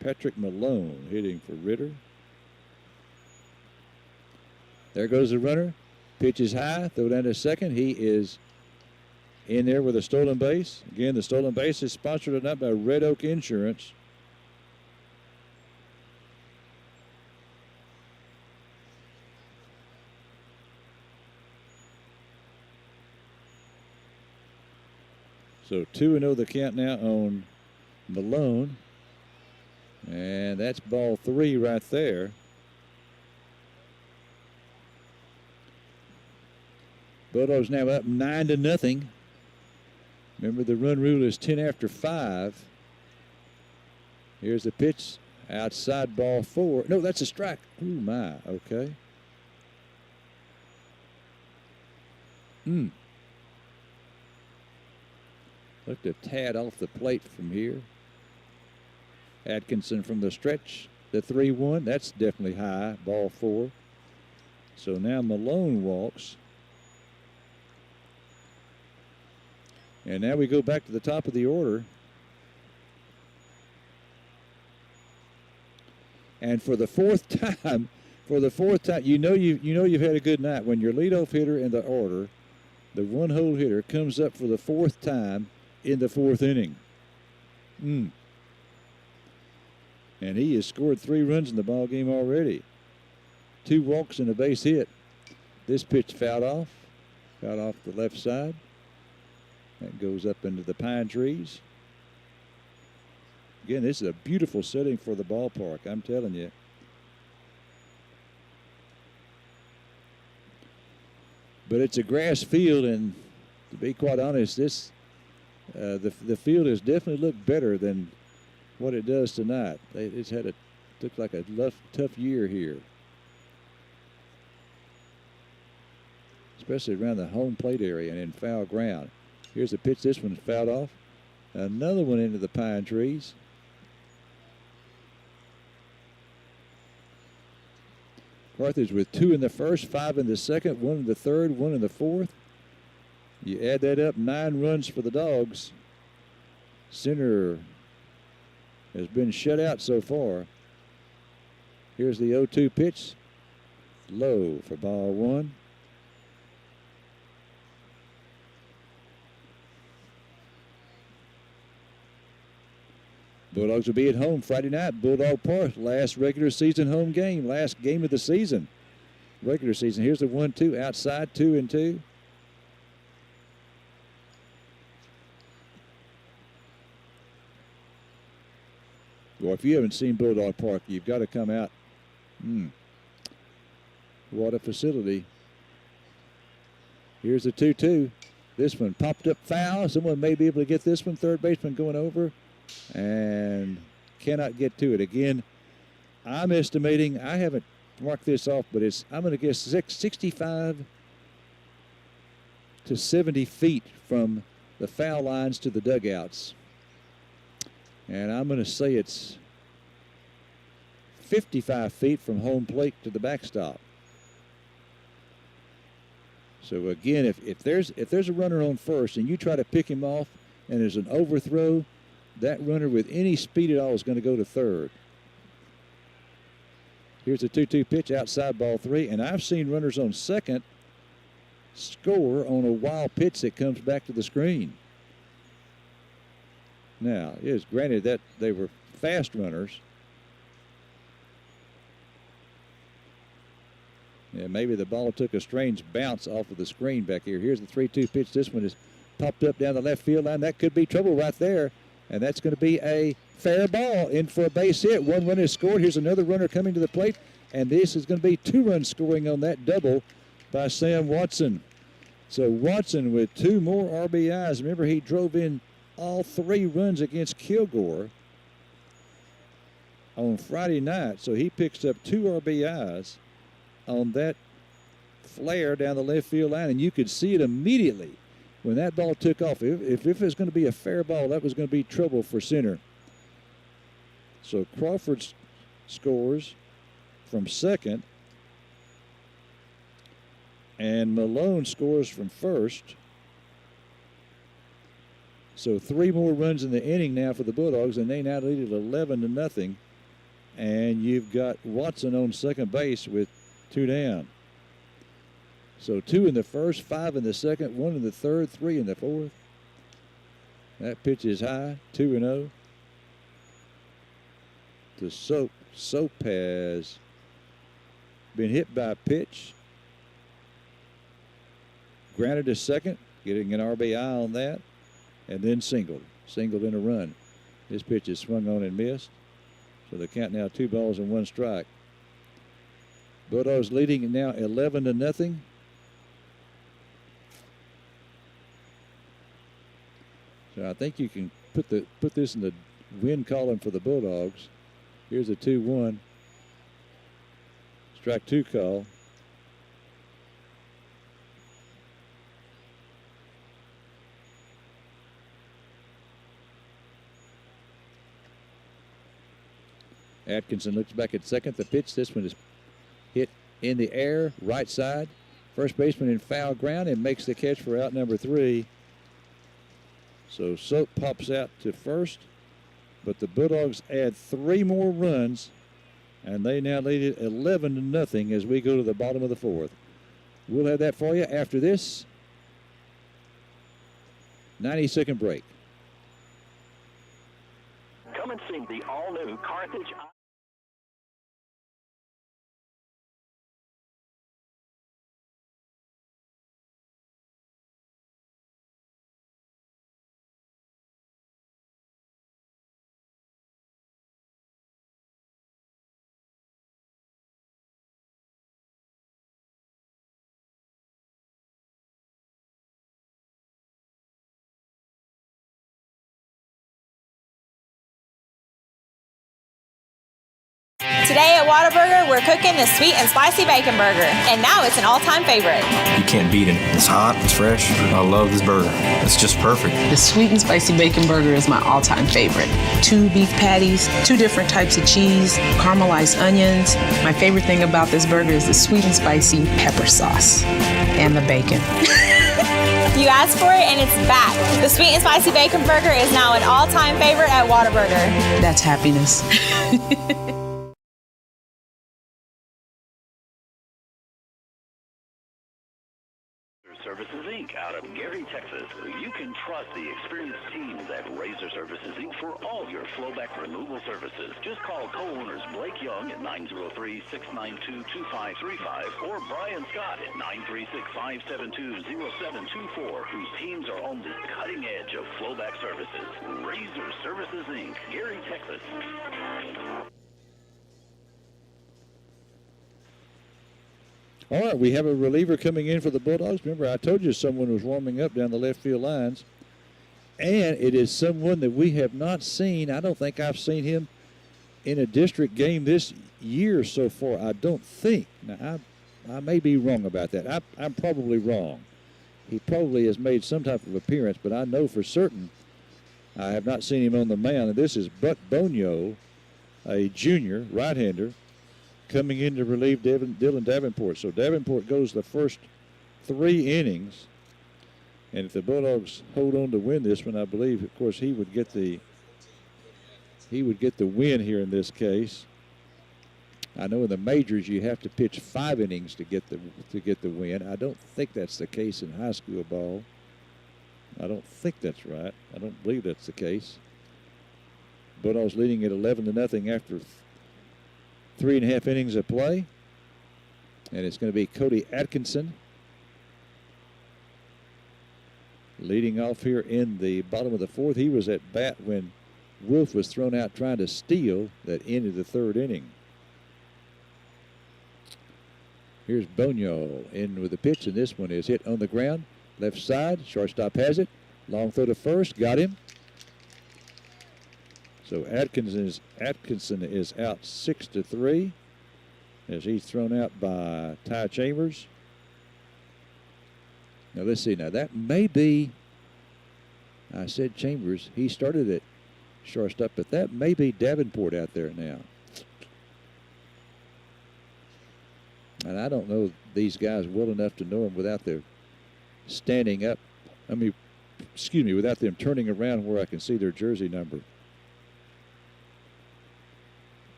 Patrick Malone hitting for Ritter. There goes the runner. Pitch is high. Throw down to second. He is in there with a stolen base. Again, the stolen base is sponsored tonight by Red Oak Insurance. So 2-0 the count now on Malone. And that's ball 3 right there. Bulldogs now up 9-0. Remember, the run rule is 10 after 5. Here's the pitch. Outside ball 4. No, that's a strike. Ooh, my. Okay. Looked a tad off the plate from here. Atkinson from the stretch the 3-1. That's definitely high, ball 4. So now Malone walks. And now we go back to the top of the order. And for the fourth time, you know you've had a good night when your leadoff hitter in the order, the one-hole hitter, comes up for the fourth time in the fourth inning. And he has scored 3 runs in the ball game already. 2 walks and a base hit. This pitch fouled off the left side. That goes up into the pine trees. Again, this is a beautiful setting for the ballpark, I'm telling you. But it's a grass field, and to be quite honest, the field has definitely looked better than what it does tonight. It's looked like a tough year here, especially around the home plate area and in foul ground. Here's a pitch. This one's fouled off. Another one into the pine trees. Carthage with 2 in the first, 5 in the second, 1 in the third, 1 in the fourth. You add that up, 9 runs for the Dogs. Center has been shut out so far. Here's the 0-2 pitch. Low for ball 1. Bulldogs will be at home Friday night, Bulldog Park. Last regular season home game, last game of the season. Regular season. Here's the 1-2 outside, 2-2. Well, if you haven't seen Bulldog Park, you've got to come out. What a facility. Here's the 2-2. This one popped up foul. Someone may be able to get this one. Third baseman going over and cannot get to it. Again, I'm estimating, I haven't marked this off, but I'm going to guess 65 to 70 feet from the foul lines to the dugouts. And I'm going to say it's 55 feet from home plate to the backstop. So again, if there's a runner on first and you try to pick him off and there's an overthrow, that runner with any speed at all is going to go to third. Here's a 2-2 pitch outside, ball 3. And I've seen runners on second score on a wild pitch that comes back to the screen. Now, it is granted that they were fast runners. Yeah, maybe the ball took a strange bounce off of the screen back here. Here's the 3-2 pitch. This one is popped up down the left field line. That could be trouble right there. And that's going to be a fair ball in for a base hit. 1 run is scored. Here's another runner coming to the plate. And this is going to be 2 runs scoring on that double by Sam Watson. So Watson with 2 more RBIs. Remember, he drove in all 3 runs against Kilgore on Friday night. So he picks up 2 RBIs on that flare down the left field line. And you could see it immediately when that ball took off. If it was going to be a fair ball, that was going to be trouble for center. So Crawford scores from second, and Malone scores from first. So 3 more runs in the inning now for the Bulldogs, and they now lead it 11-0. And you've got Watson on second base with 2 down. So 2 in the first, 5 in the second, 1 in the third, 3 in the fourth. That pitch is high, 2-0. To Soap. Soap has been hit by a pitch. Grounded to second, getting an RBI on that, and then singled. Singled in a run. This pitch is swung on and missed. So the count now 2 balls and 1 strike. Bulldogs leading it now 11-0. So I think you can put this in the win column for the Bulldogs. Here's a 2-1. Strike 2 call. Atkinson looks back at second. The pitch, this one is hit in the air, right side. First baseman in foul ground and makes the catch for out number 3. So Soap pops out to first, but the Bulldogs add 3 more runs, and they now lead it 11-0 as we go to the bottom of the 4th. We'll have that for you after this 90-second break. Come and see the all-new Carthage. Today at Whataburger, we're cooking the sweet and spicy bacon burger, and now it's an all-time favorite. You can't beat it. It's hot, it's fresh. I love this burger. It's just perfect. The sweet and spicy bacon burger is my all-time favorite. 2 beef patties, 2 different types of cheese, caramelized onions. My favorite thing about this burger is the sweet and spicy pepper sauce and the bacon. You asked for it, and it's back. The sweet and spicy bacon burger is now an all-time favorite at Whataburger. That's happiness. Services Inc. out of Gary, Texas. You can trust the experienced teams at Razor Services Inc. for all your flowback removal services. Just call co-owners Blake Young at 903-692-2535 or Brian Scott at 936-572-0724, whose teams are on the cutting edge of flowback services. Razor Services Inc. Gary, Texas. All right, we have a reliever coming in for the Bulldogs. Remember, I told you someone was warming up down the left field lines. And it is someone that we have not seen. I don't think I've seen him in a district game this year so far. I don't think. Now, I may be wrong about that. I'm probably wrong. He probably has made some type of appearance, but I know for certain I have not seen him on the mound. And this is Buck Bonio, a junior right-hander, coming in to relieve Dylan Davenport. So Davenport goes the first 3 innings. And if the Bulldogs hold on to win this one, I believe, of course, he would get the win here in this case. I know in the majors you have to pitch 5 innings to get the win. I don't think that's the case in high school ball. I don't think that's right. I don't believe that's the case. Bulldogs leading at 11-0 after 3.5 innings of play. And it's going to be Cody Atkinson leading off here in the bottom of the 4th. He was at bat when Wolf was thrown out trying to steal that ended the 3rd inning. Here's Bonio in with the pitch, and this one is hit on the ground. Left side, shortstop has it. Long throw to first, got him. So Atkinson is out 6-3 as he's thrown out by Ty Chambers. Now let's see. Now that may be, I said Chambers. He started at shortstop, but that may be Davenport out there now. And I don't know these guys well enough to know him without their standing up. Without them turning around where I can see their jersey number.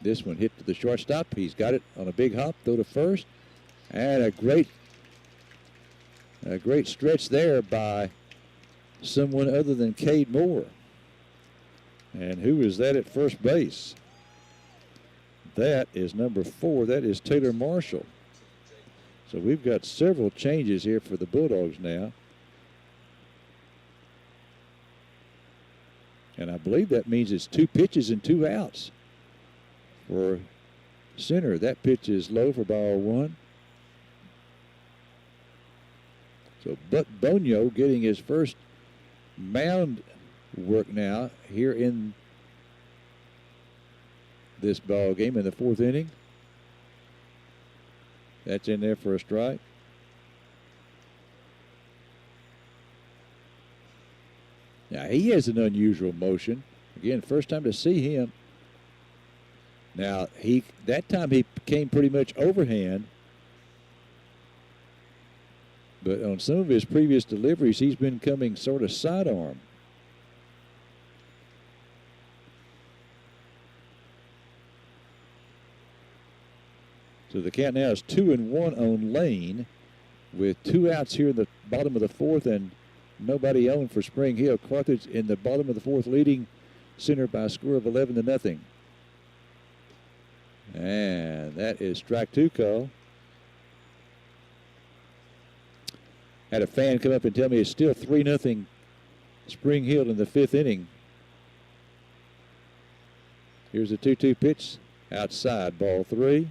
This one hit to the shortstop. He's got it on a big hop, throw to first. And a great stretch there by someone other than Cade Moore. And who is that at first base? That is number 4. That is Taylor Marshall. So we've got several changes here for the Bulldogs now. And I believe that means it's 2 pitches and 2 outs for center. That pitch is low for ball 1. So Buck Bonio getting his first mound work now here in this ball game in the 4th inning. That's in there for a strike. Now he has an unusual motion. Again, first time to see him. Now, that time he came pretty much overhand. But on some of his previous deliveries, he's been coming sort of sidearm. So the count now is 2-1 on Lane, with 2 outs here in the bottom of the 4th and nobody on for Spring Hill. Carthage in the bottom of the 4th, leading center by a score of 11-0. And that is strike 2 call. Had a fan come up and tell me it's still 3-0 Spring Hill in the 5th inning. Here's a 2-2 pitch outside, ball 3.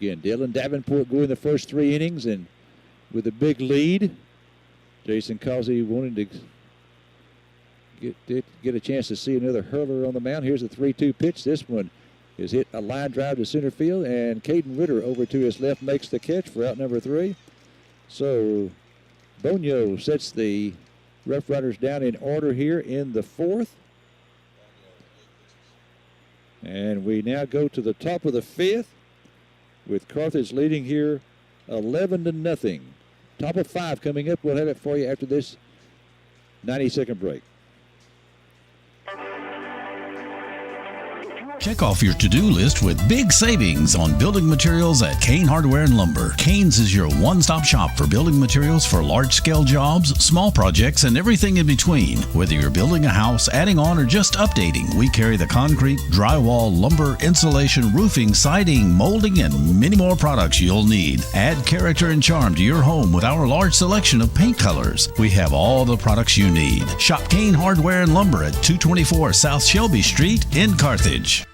Again, Dylan Davenport going the first 3 innings and with a big lead. Jason Causey wanted to get a chance to see another hurler on the mound. Here's a 3-2 pitch. This one is hit a line drive to center field, and Caden Ritter over to his left makes the catch for out number 3. So Bonio sets the Rough Riders down in order here in the 4th. And we now go to the top of the 5th with Carthage leading here 11-0. Top of 5 coming up. We'll have it for you after this 90-second break. Check off your to-do list with big savings on building materials at Kane Hardware and Lumber. Kane's is your one-stop shop for building materials for large-scale jobs, small projects, and everything in between. Whether you're building a house, adding on, or just updating, we carry the concrete, drywall, lumber, insulation, roofing, siding, molding, and many more products you'll need. Add character and charm to your home with our large selection of paint colors. We have all the products you need. Shop Kane Hardware and Lumber at 224 South Shelby Street in Carthage.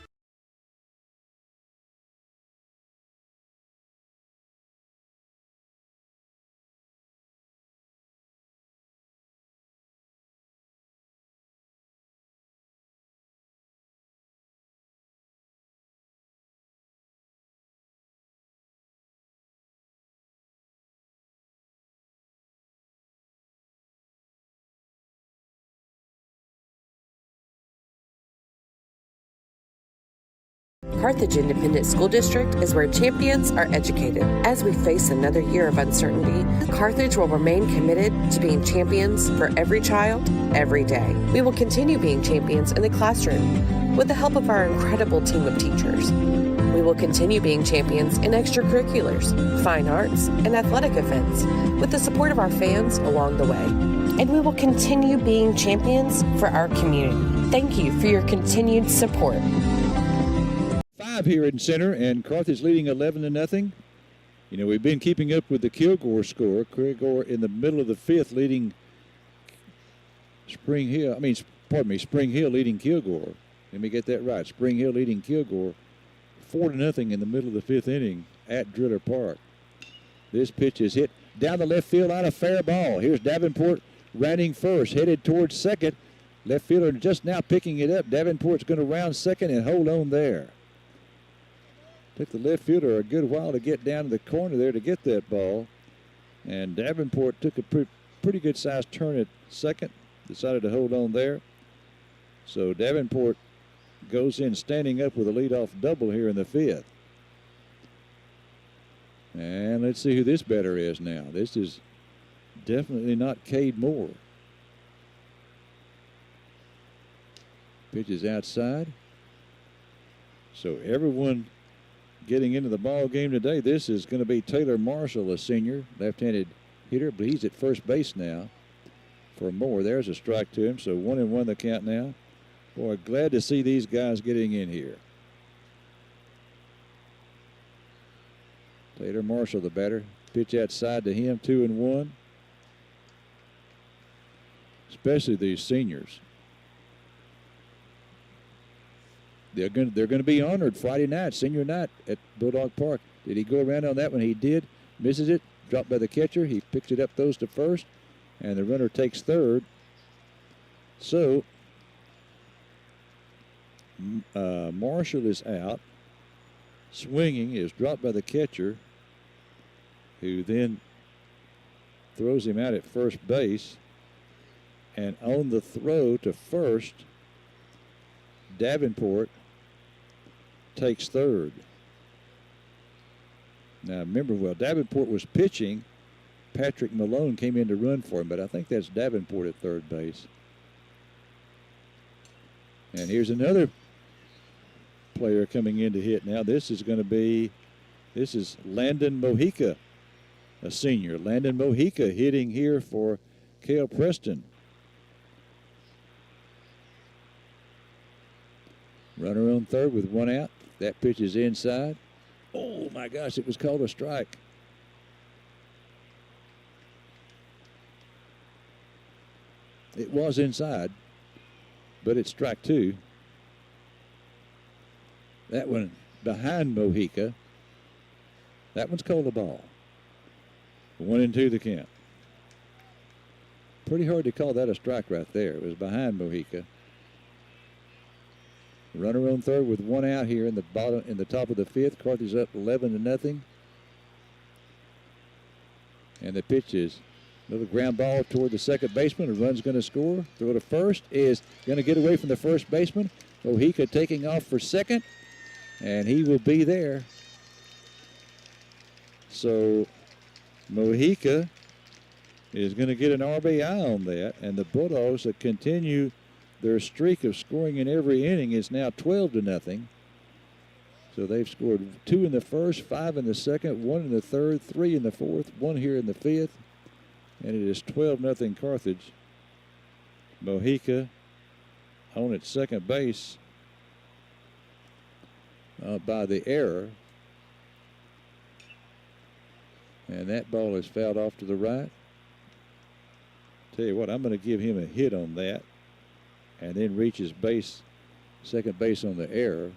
Carthage Independent School District is where champions are educated. As we face another year of uncertainty, Carthage will remain committed to being champions for every child, every day. We will continue being champions in the classroom with the help of our incredible team of teachers. We will continue being champions in extracurriculars, fine arts, and athletic events with the support of our fans along the way. And we will continue being champions for our community. Thank you for your continued support. 5 here in center, and Carthage leading 11-0. You know, we've been keeping up with the Kilgore score. Kilgore in the middle of the 5th leading Spring Hill leading Kilgore. Let me get that right. Spring Hill leading Kilgore 4-0 in the middle of the 5th inning at Driller Park. This pitch is hit down the left field line, a fair ball. Here's Davenport rounding first, headed towards second. Left fielder just now picking it up. Davenport's going to round second and hold on there. Took the left fielder a good while to get down to the corner there to get that ball. And Davenport took a pretty good sized turn at second. Decided to hold on there. So Davenport goes in standing up with a leadoff double here in the 5th. And let's see who this batter is now. This is definitely not Cade Moore. Pitch is outside. So everyone getting into the ball game today. This is going to be Taylor Marshall, a senior left-handed hitter, but he's at first base now for Moore. There's a strike to him, so 1-1 the count now. Boy, glad to see these guys getting in here. Taylor Marshall, the batter. Pitch outside to him, 2-1. Especially these seniors. They're going to be honored Friday night, senior night at Bulldog Park. Did he go around on that one? He did. Misses it. Dropped by the catcher. He picks it up, throws to first, and the runner takes third. So Marshall is out. Swinging is dropped by the catcher, who then throws him out at first base. And on the throw to first, Davenport takes third. Now remember, well, Davenport was pitching. Patrick Malone came in to run for him, but I think that's Davenport at third base. And here's another player coming in to hit now. This is Landon Mojica, a senior. Landon Mojica hitting here for Cale Preston. Runner on third with one out. That pitch is inside. Oh my gosh, it was called a strike. It was inside, but it's strike two. That one behind Mojica. That one's called a ball. 1-2 the count. Pretty hard to call that a strike right there. It was behind Mojica. Runner on third with one out here in the top of the fifth. Carthage up 11-0. And the pitch is a little ground ball toward the second baseman. A run's going to score. Throw to first is going to get away from the first baseman. Mojica taking off for second, and he will be there. So Mojica is going to get an RBI on that, and the Bulldogs that continue their streak of scoring in every inning is now 12-0. So they've scored 2 in the first, 5 in the second, 1 in the third, 3 in the fourth, 1 here in the fifth, and it is 12-0 Carthage. Mojica on at second base by the error. And that ball is fouled off to the right. Tell you what, I'm going to give him a hit on that and then reaches second base on the error.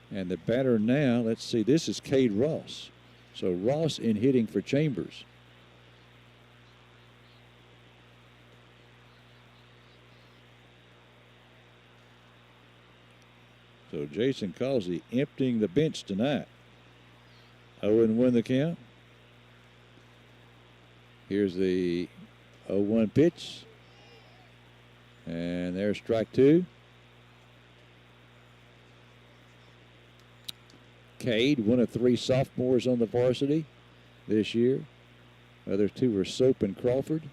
And the batter now, let's see, this is Cade Ross. So Ross in hitting for Chambers. So Jason Causey emptying the bench tonight. 0-1 the count. Here's the 0-1 pitch. And there's strike two. Cade, one of 3 sophomores on the varsity this year. Other 2 were Soap and Crawford.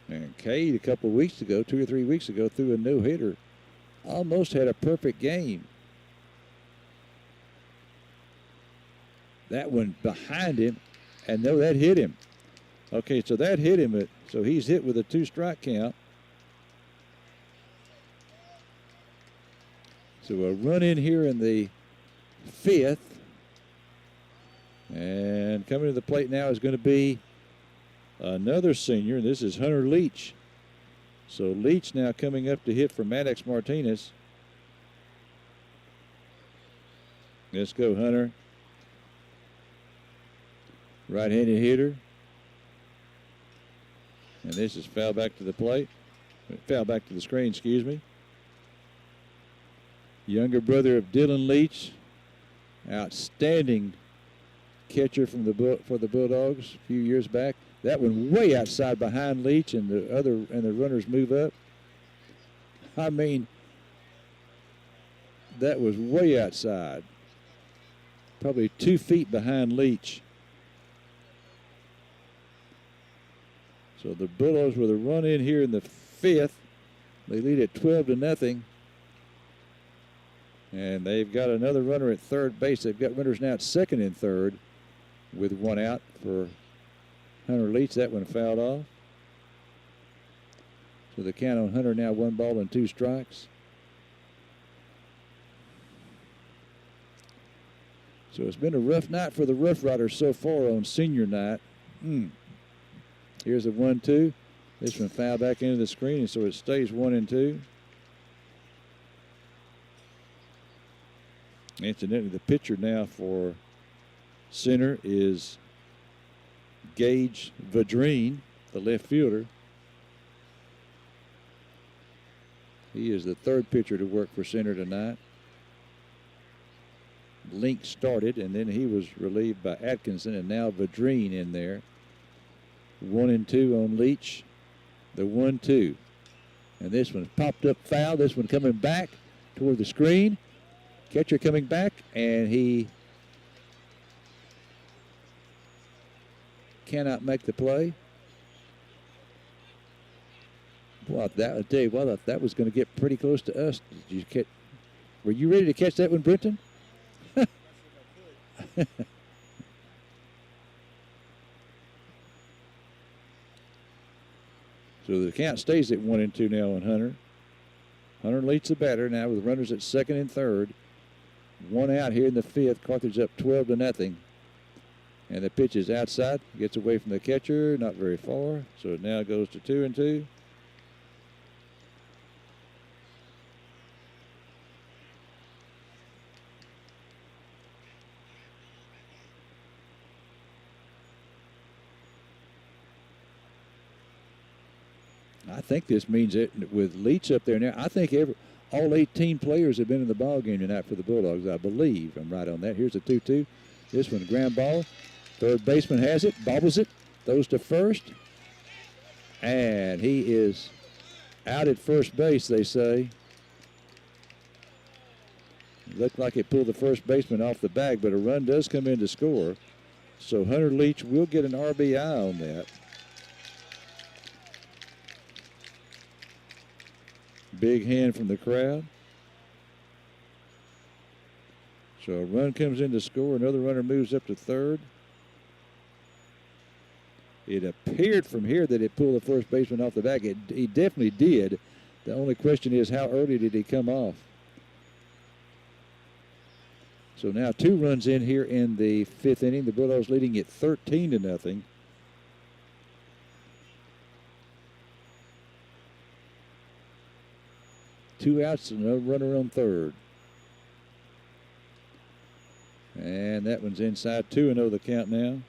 And Cade, a couple of weeks ago, 2 or 3 weeks ago, threw a no-hitter. Almost had a perfect game. That one behind him, and no, that hit him. Okay, so that hit him. So he's hit with a 2-strike count. So a run in here in the fifth. And coming to the plate now is going to be another senior, and this is Hunter Leach. So Leach now coming up to hit for Maddox Martinez. Let's go, Hunter. Right-handed hitter. And this is foul back to the plate. Foul back to the screen, excuse me. Younger brother of Dylan Leach. Outstanding catcher for the Bulldogs a few years back. That one way outside behind Leach, and the runners move up. I mean, that was way outside. Probably 2 feet behind Leach. So the Bulldogs with a run in here in the fifth. They lead at 12-0. And they've got another runner at third base. They've got runners now at second and third with 1 out for Hunter Leach. That one fouled off. So the count on Hunter now 1 ball and 2 strikes. So it's been a rough night for the Rough Riders so far on senior night. Here's a 1-2. This one fouled back into the screen, and so it stays 1-2. Incidentally, the pitcher now for center is Gage Vadrine, the left fielder. He is the 3rd pitcher to work for center tonight. Link started, and then he was relieved by Atkinson, and now Vadrine in there 1-2 on Leach. The 1-2. And this one's popped up foul. This one coming back toward the screen. Catcher coming back, and he cannot make the play. Well, I'll tell you what, that was going to get pretty close to us. Were you ready to catch that one, Brenton? So the count stays at 1-2 now on Hunter. Hunter leads the batter now with runners at second and third. One out here in the fifth. Carthage up 12-0. And the pitch is outside. Gets away from the catcher, not very far. So it now goes to 2-2. I think this means that with Leach up there now, I think all 18 players have been in the ball game tonight for the Bulldogs. I believe I'm right on that. Here's a 2-2. This one, ground ball. Third baseman has it, bobbles it, throws to first, and he is out at first base, they say. Looked like it pulled the first baseman off the bag, but a run does come in to score. So Hunter Leach will get an RBI on that. Big hand from the crowd. So a run comes in to score. Another runner moves up to third. It appeared from here that it pulled the first baseman off the back. He definitely did. The only question is, how early did he come off? So now 2 runs in here in the fifth inning. The Bulldogs leading it 13-0. Two outs and no runner on third. And that one's inside. 2-0 the count now.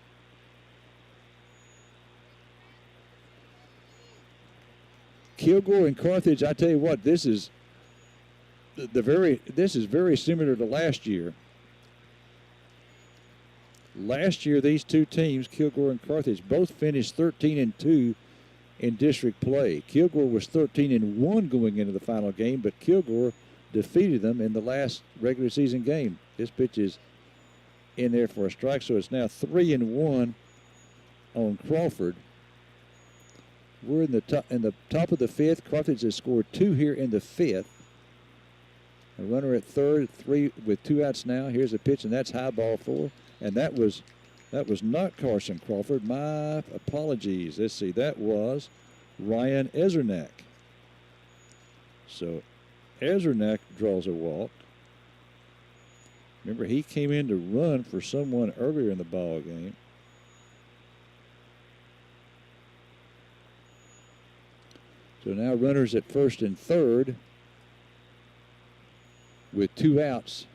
Kilgore and Carthage, I tell you what, this is very similar to last year. Last year, these two teams, Kilgore and Carthage, both finished 13-2 in district play. Kilgore was 13-1 going into the final game, but Kilgore defeated them in the last regular season game. This pitch is in there for a strike, so it's now 3-1 on Crawford. We're in the top of the fifth. Carthage has scored 2 here in the fifth. A runner at third, 3 with 2 outs now. Here's a pitch, and that's high ball 4. And that was not Carson Crawford. My apologies. Let's see. That was Ryan Ezernak. So Ezernak draws a walk. Remember, he came in to run for someone earlier in the ball game. So now runners at first and third with 2 outs.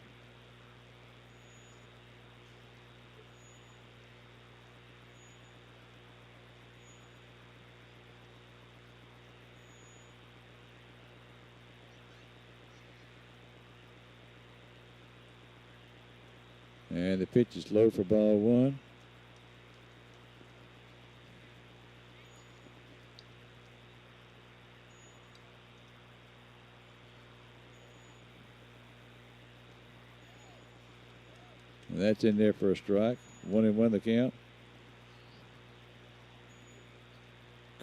And the pitch is low for ball 1. And that's in there for a strike. 1-1 the count.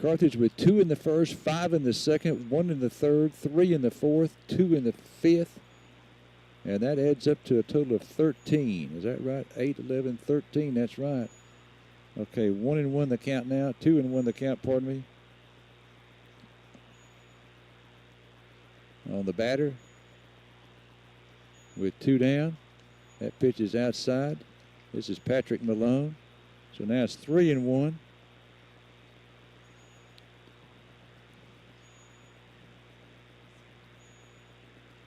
Carthage with 2 in the first, 5 in the second, 1 in the third, 3 in the fourth, 2 in the fifth. And that adds up to a total of 13. Is that right? 8, 11, 13. That's right. Okay, 1-1 the count now. 2-1 the count, pardon me. On the batter with 2 down. That pitch is outside. This is Patrick Malone. So now it's 3-1.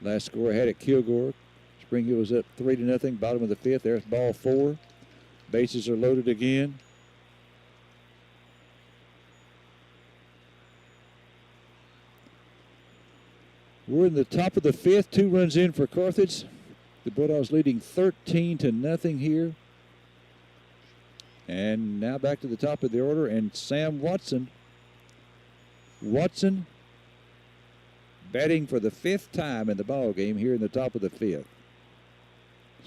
Last score had at Kilgore. Spring Hill was up 3-0, bottom of the fifth. There's ball 4. Bases are loaded again. We're in the top of the fifth. 2 runs in for Carthage. The Bulldogs leading 13-0 here. And now back to the top of the order, and Sam Watson. Watson batting for the 5th time in the ball game here in the top of the 5th.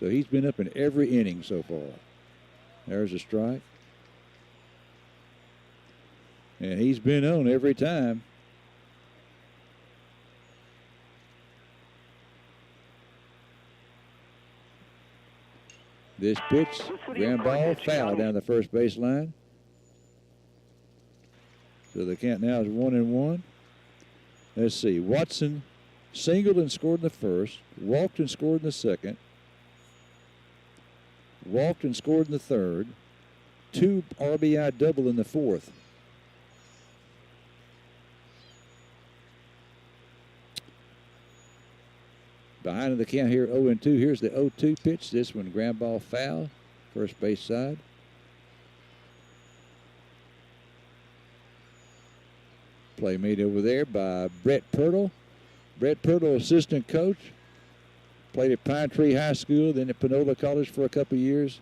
So he's been up in every inning so far. There's a strike. And he's been on every time. This pitch, ground ball, foul down the first base line. So the count now is 1-1. Let's see. Watson singled and scored in the first, walked and scored in the second, walked and scored in the third, 2 RBI double in the fourth. Behind the count here, 0-2. Here's the 0-2 pitch. This one, ground ball foul, first base side. Play made over there by Brett Pirtle. Brett Pirtle, assistant coach. Played at Pine Tree High School, then at Panola College for a couple years.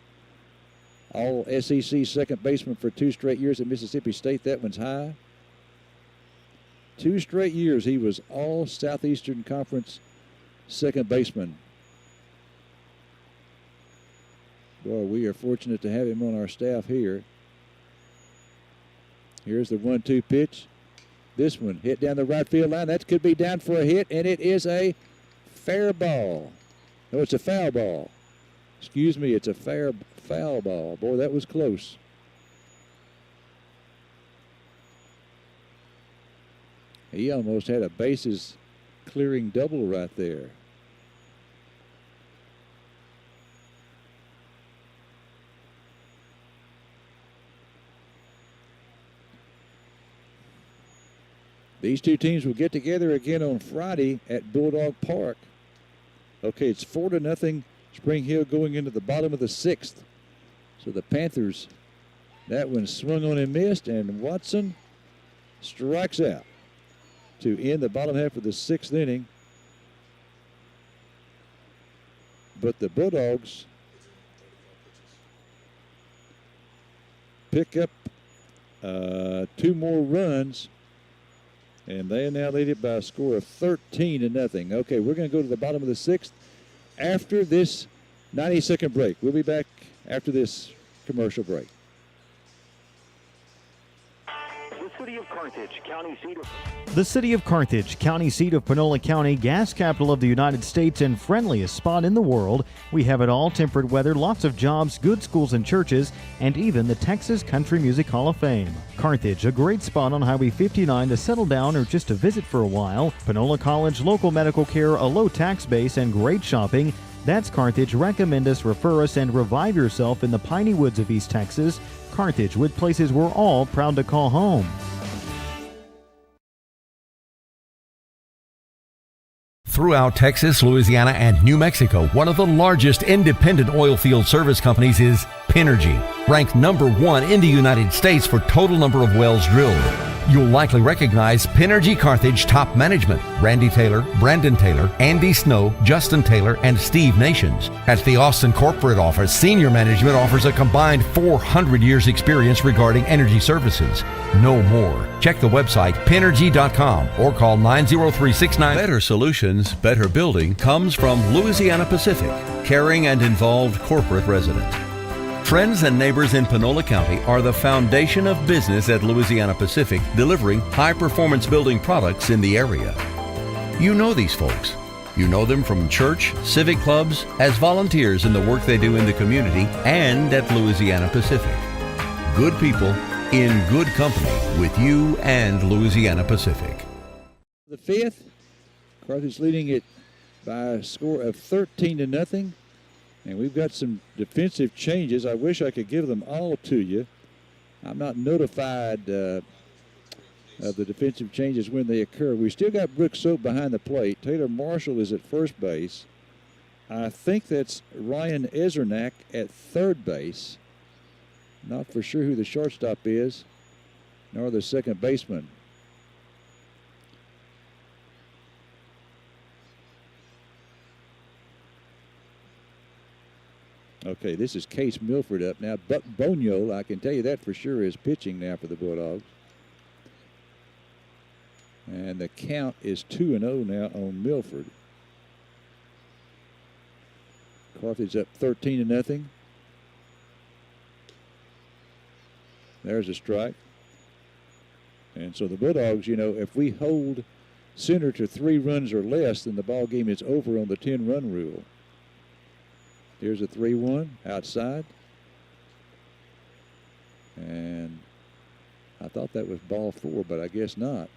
All SEC second baseman for 2 straight years at Mississippi State. That one's high. 2 straight years he was all Southeastern Conference second baseman. Boy, we are fortunate to have him on our staff here. Here's the 1-2 pitch. This one hit down the right field line. That could be down for a hit, and it is a fair ball. No, it's a foul ball. Excuse me, it's a foul ball. Boy, that was close. He almost had a bases clearing double right there. These two teams will get together again on Friday at Bulldog Park. Okay, it's 4-0 Spring Hill going into the bottom of the 6th. So the Panthers, that one swung on and missed, and Watson strikes out to end the bottom half of the 6th inning. But the Bulldogs pick up 2 more runs, and they now lead it by a score of 13-0. Okay, we're going to go to the bottom of the 6th after this 90-second break. We'll be back after this commercial break. The City of Carthage, county seat of... The City of Carthage, county seat of Panola County, gas capital of the United States and friendliest spot in the world. We have it all: temperate weather, lots of jobs, good schools and churches, and even the Texas Country Music Hall of Fame. Carthage, a great spot on Highway 59 to settle down or just to visit for a while. Panola College, local medical care, a low tax base, and great shopping. That's Carthage. Recommend us, refer us, and revive yourself in the piney woods of East Texas. Carthage, with places we're all proud to call home. Throughout Texas, Louisiana, and New Mexico, one of the largest independent oil field service companies is Pinergy, ranked #1 in the United States for total number of wells drilled. You'll likely recognize Pinergy Carthage top management: Randy Taylor, Brandon Taylor, Andy Snow, Justin Taylor, and Steve Nations. At the Austin corporate office, senior management offers a combined 400 years experience regarding energy services. No more. Check the website pinergy.com or call 90369. Better solutions, better building comes from Louisiana Pacific, caring and involved corporate residents. Friends and neighbors in Panola County are the foundation of business at Louisiana Pacific, delivering high-performance building products in the area. You know these folks. You know them from church, civic clubs, as volunteers in the work they do in the community, and at Louisiana Pacific. Good people in good company with you and Louisiana Pacific. The 5th, Carthage leading it by a score of 13-0. And we've got some defensive changes. I wish I could give them all to you. I'm not notified of the defensive changes when they occur. We still got Brooks Soap behind the plate. Taylor Marshall is at first base. I think that's Ryan Ezernak at third base. Not for sure who the shortstop is, nor the second baseman. Okay, this is Case Milford up now. Buck Bonio, I can tell you that for sure, is pitching now for the Bulldogs. And the count is 2-0 now on Milford. Carthage up 13-0. There's a strike. And so the Bulldogs, you know, if we hold center to 3 runs or less, then the ball game is over on the 10-run rule. Here's a 3-1 outside. And I thought that was ball 4, but I guess not.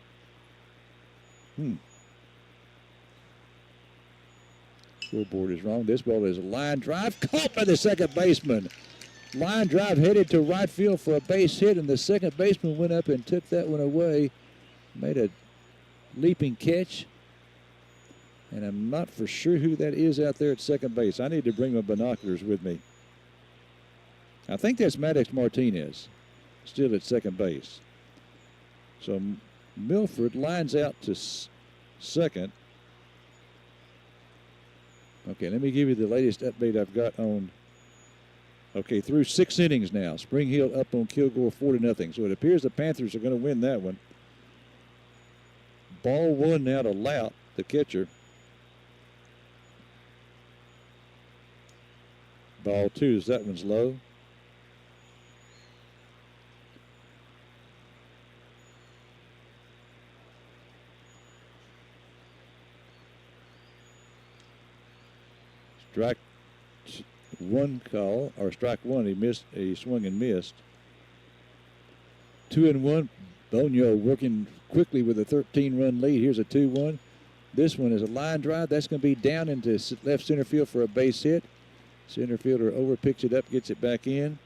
Scoreboard is wrong. This ball is a line drive caught by the second baseman. Line drive headed to right field for a base hit, and the second baseman went up and took that one away. Made a leaping catch. And I'm not for sure who that is out there at second base. I need to bring my binoculars with me. I think that's Maddox Martinez, still at second base. So Milford lines out to second. Okay, let me give you the latest update I've got on. Okay, through 6 innings now. Spring Hill up on Kilgore 4-0. So it appears the Panthers are going to win that one. Ball 1 now to Lout, the catcher. Ball 2, that one's low. Strike 1 call, or strike 1, he missed, he swung and missed. 2-1, Bonio working quickly with a 13-run lead. Here's a 2-1. This one is a line drive. That's going to be down into left center field for a base hit. Center fielder over picks it up, gets it back in.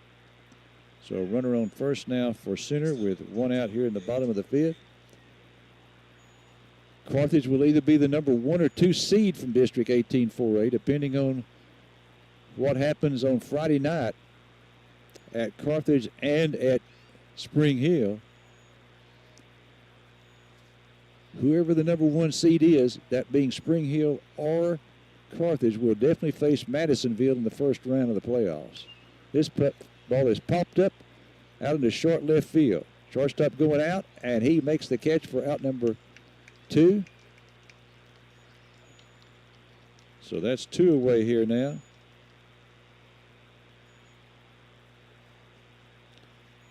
So a runner on first now for center with 1 out here in the bottom of the 5th. Carthage will either be the number 1 or 2 seed from District 18-4A, depending on what happens on Friday night at Carthage and at Spring Hill. Whoever the number 1 seed is, that being Spring Hill or Carthage, will definitely face Madisonville in the first round of the playoffs. This ball is popped up out into short left field. Shortstop going out, and he makes the catch for out number 2. So that's 2 away here now.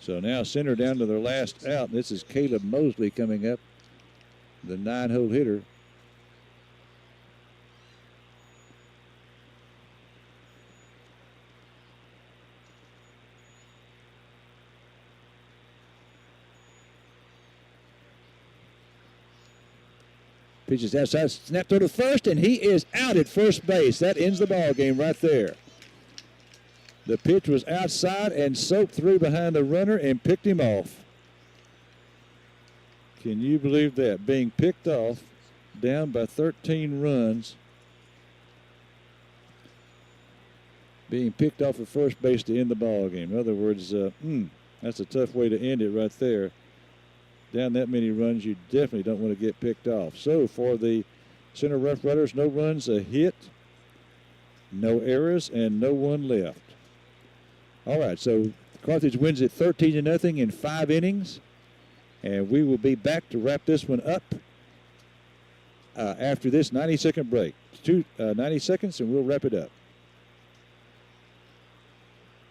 So now center down to their last out. This is Caleb Mosley coming up, the 9-hole hitter. Pitches outside, snap throw to first, and he is out at first base. That ends the ball game right there. The pitch was outside and soaked through behind the runner and picked him off. Can you believe that? Being picked off, down by 13 runs. Being picked off at first base to end the ball game. In other words, that's a tough way to end it right there. Down that many runs, you definitely don't want to get picked off. So for the center Rough Riders, no runs, a hit, no errors, and no one left. All right, so Carthage wins it 13-0 in 5 innings. And we will be back to wrap this one up after this 90-second break. 90 seconds, and we'll wrap it up.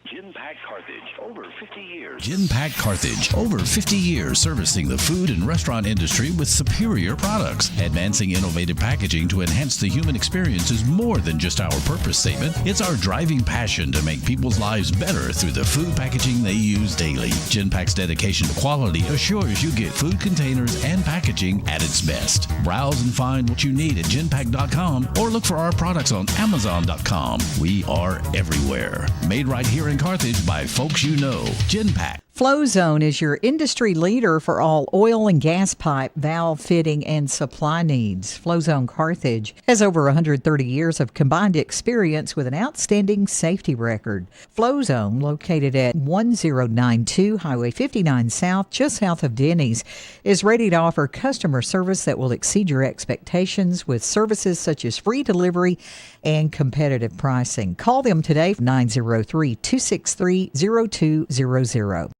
Genpack Carthage, over 50 years. Genpack Carthage, over 50 years servicing the food and restaurant industry with superior products. Advancing innovative packaging to enhance the human experience is more than just our purpose statement. It's our driving passion to make people's lives better through the food packaging they use daily. Genpack's dedication to quality assures you get food containers and packaging at its best. Browse and find what you need at genpack.com or look for our products on amazon.com. We are everywhere. Made right here in Carthage by folks you know. Genpack. FlowZone is your industry leader for all oil and gas pipe, valve fitting, and supply needs. FlowZone Carthage has over 130 years of combined experience with an outstanding safety record. FlowZone, located at 1092 Highway 59 South, just south of Denny's, is ready to offer customer service that will exceed your expectations with services such as free delivery and competitive pricing. Call them today, 903-263-0200.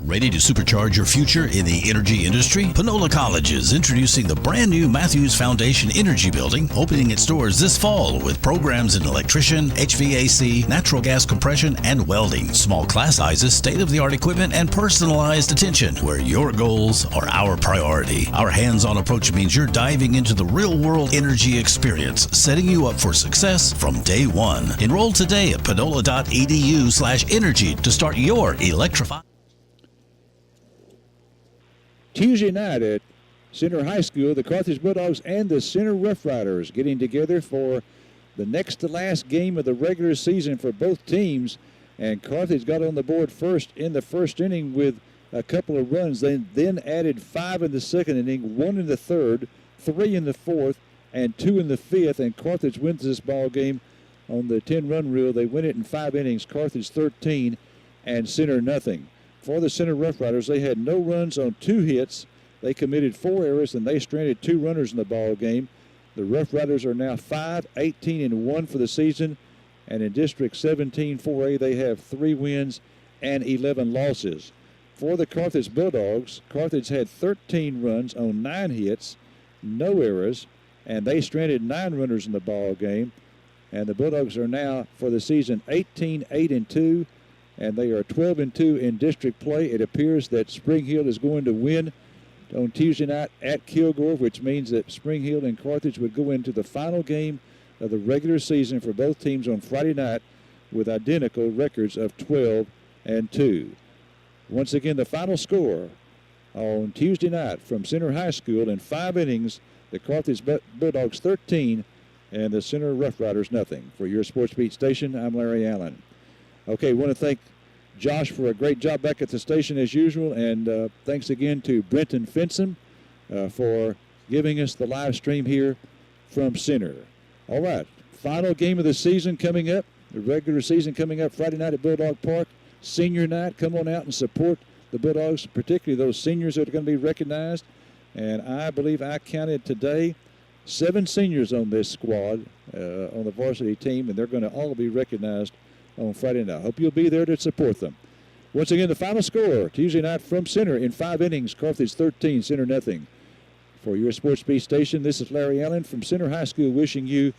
Ready to supercharge your future in the energy industry? Panola College is introducing the brand new Matthews Foundation Energy Building, opening its doors this fall with programs in electrician, HVAC, natural gas compression, and welding. Small class sizes, state-of-the-art equipment, and personalized attention, where your goals are our priority. Our hands-on approach means you're diving into the real-world energy experience, setting you up for success from day one. Enroll today at panola.edu/energy to start your electrified. Tuesday night at Center High School, the Carthage Bulldogs and the Center Rough Riders getting together for the next to last game of the regular season for both teams. And Carthage got on the board first in the first inning with a couple of runs. They then added 5 in the second inning, 1 in the third, 3 in the fourth, and 2 in the fifth. And Carthage wins this ball game on the 10-run rule. They win it in 5 innings. Carthage 13 and Center nothing. For the Center Rough Riders, they had no runs on 2 hits. They committed 4 errors, and they stranded 2 runners in the ball game. The Rough Riders are now 5-18-1 for the season, and in District 17 4A, they have 3 wins and 11 losses. For the Carthage Bulldogs, Carthage had 13 runs on 9 hits, no errors, and they stranded 9 runners in the ball game. And the Bulldogs are now, for the season, 18-8-2. And they are 12-2 in district play. It appears that Spring Hill is going to win on Tuesday night at Kilgore, which means that Spring Hill and Carthage would go into the final game of the regular season for both teams on Friday night with identical records of 12-2. Once again, the final score on Tuesday night from Center High School in 5 innings, the Carthage Bulldogs 13 and the Center Rough Riders nothing. For your Sports Beat station, I'm Larry Allen. Okay, want to thank Josh for a great job back at the station as usual, and thanks again to Brenton Finson for giving us the live stream here from Center. All right, final game of the season coming up, the regular season coming up Friday night at Bulldog Park, senior night. Come on out and support the Bulldogs, particularly those seniors that are going to be recognized. And I believe I counted today 7 seniors on this squad on the varsity team, and they're going to all be recognized on Friday night. I hope you'll be there to support them. Once again, the final score Tuesday night from Center in 5 innings, Carthage 13, Center nothing. For your Sports Beat station, this is Larry Allen from Center High School wishing you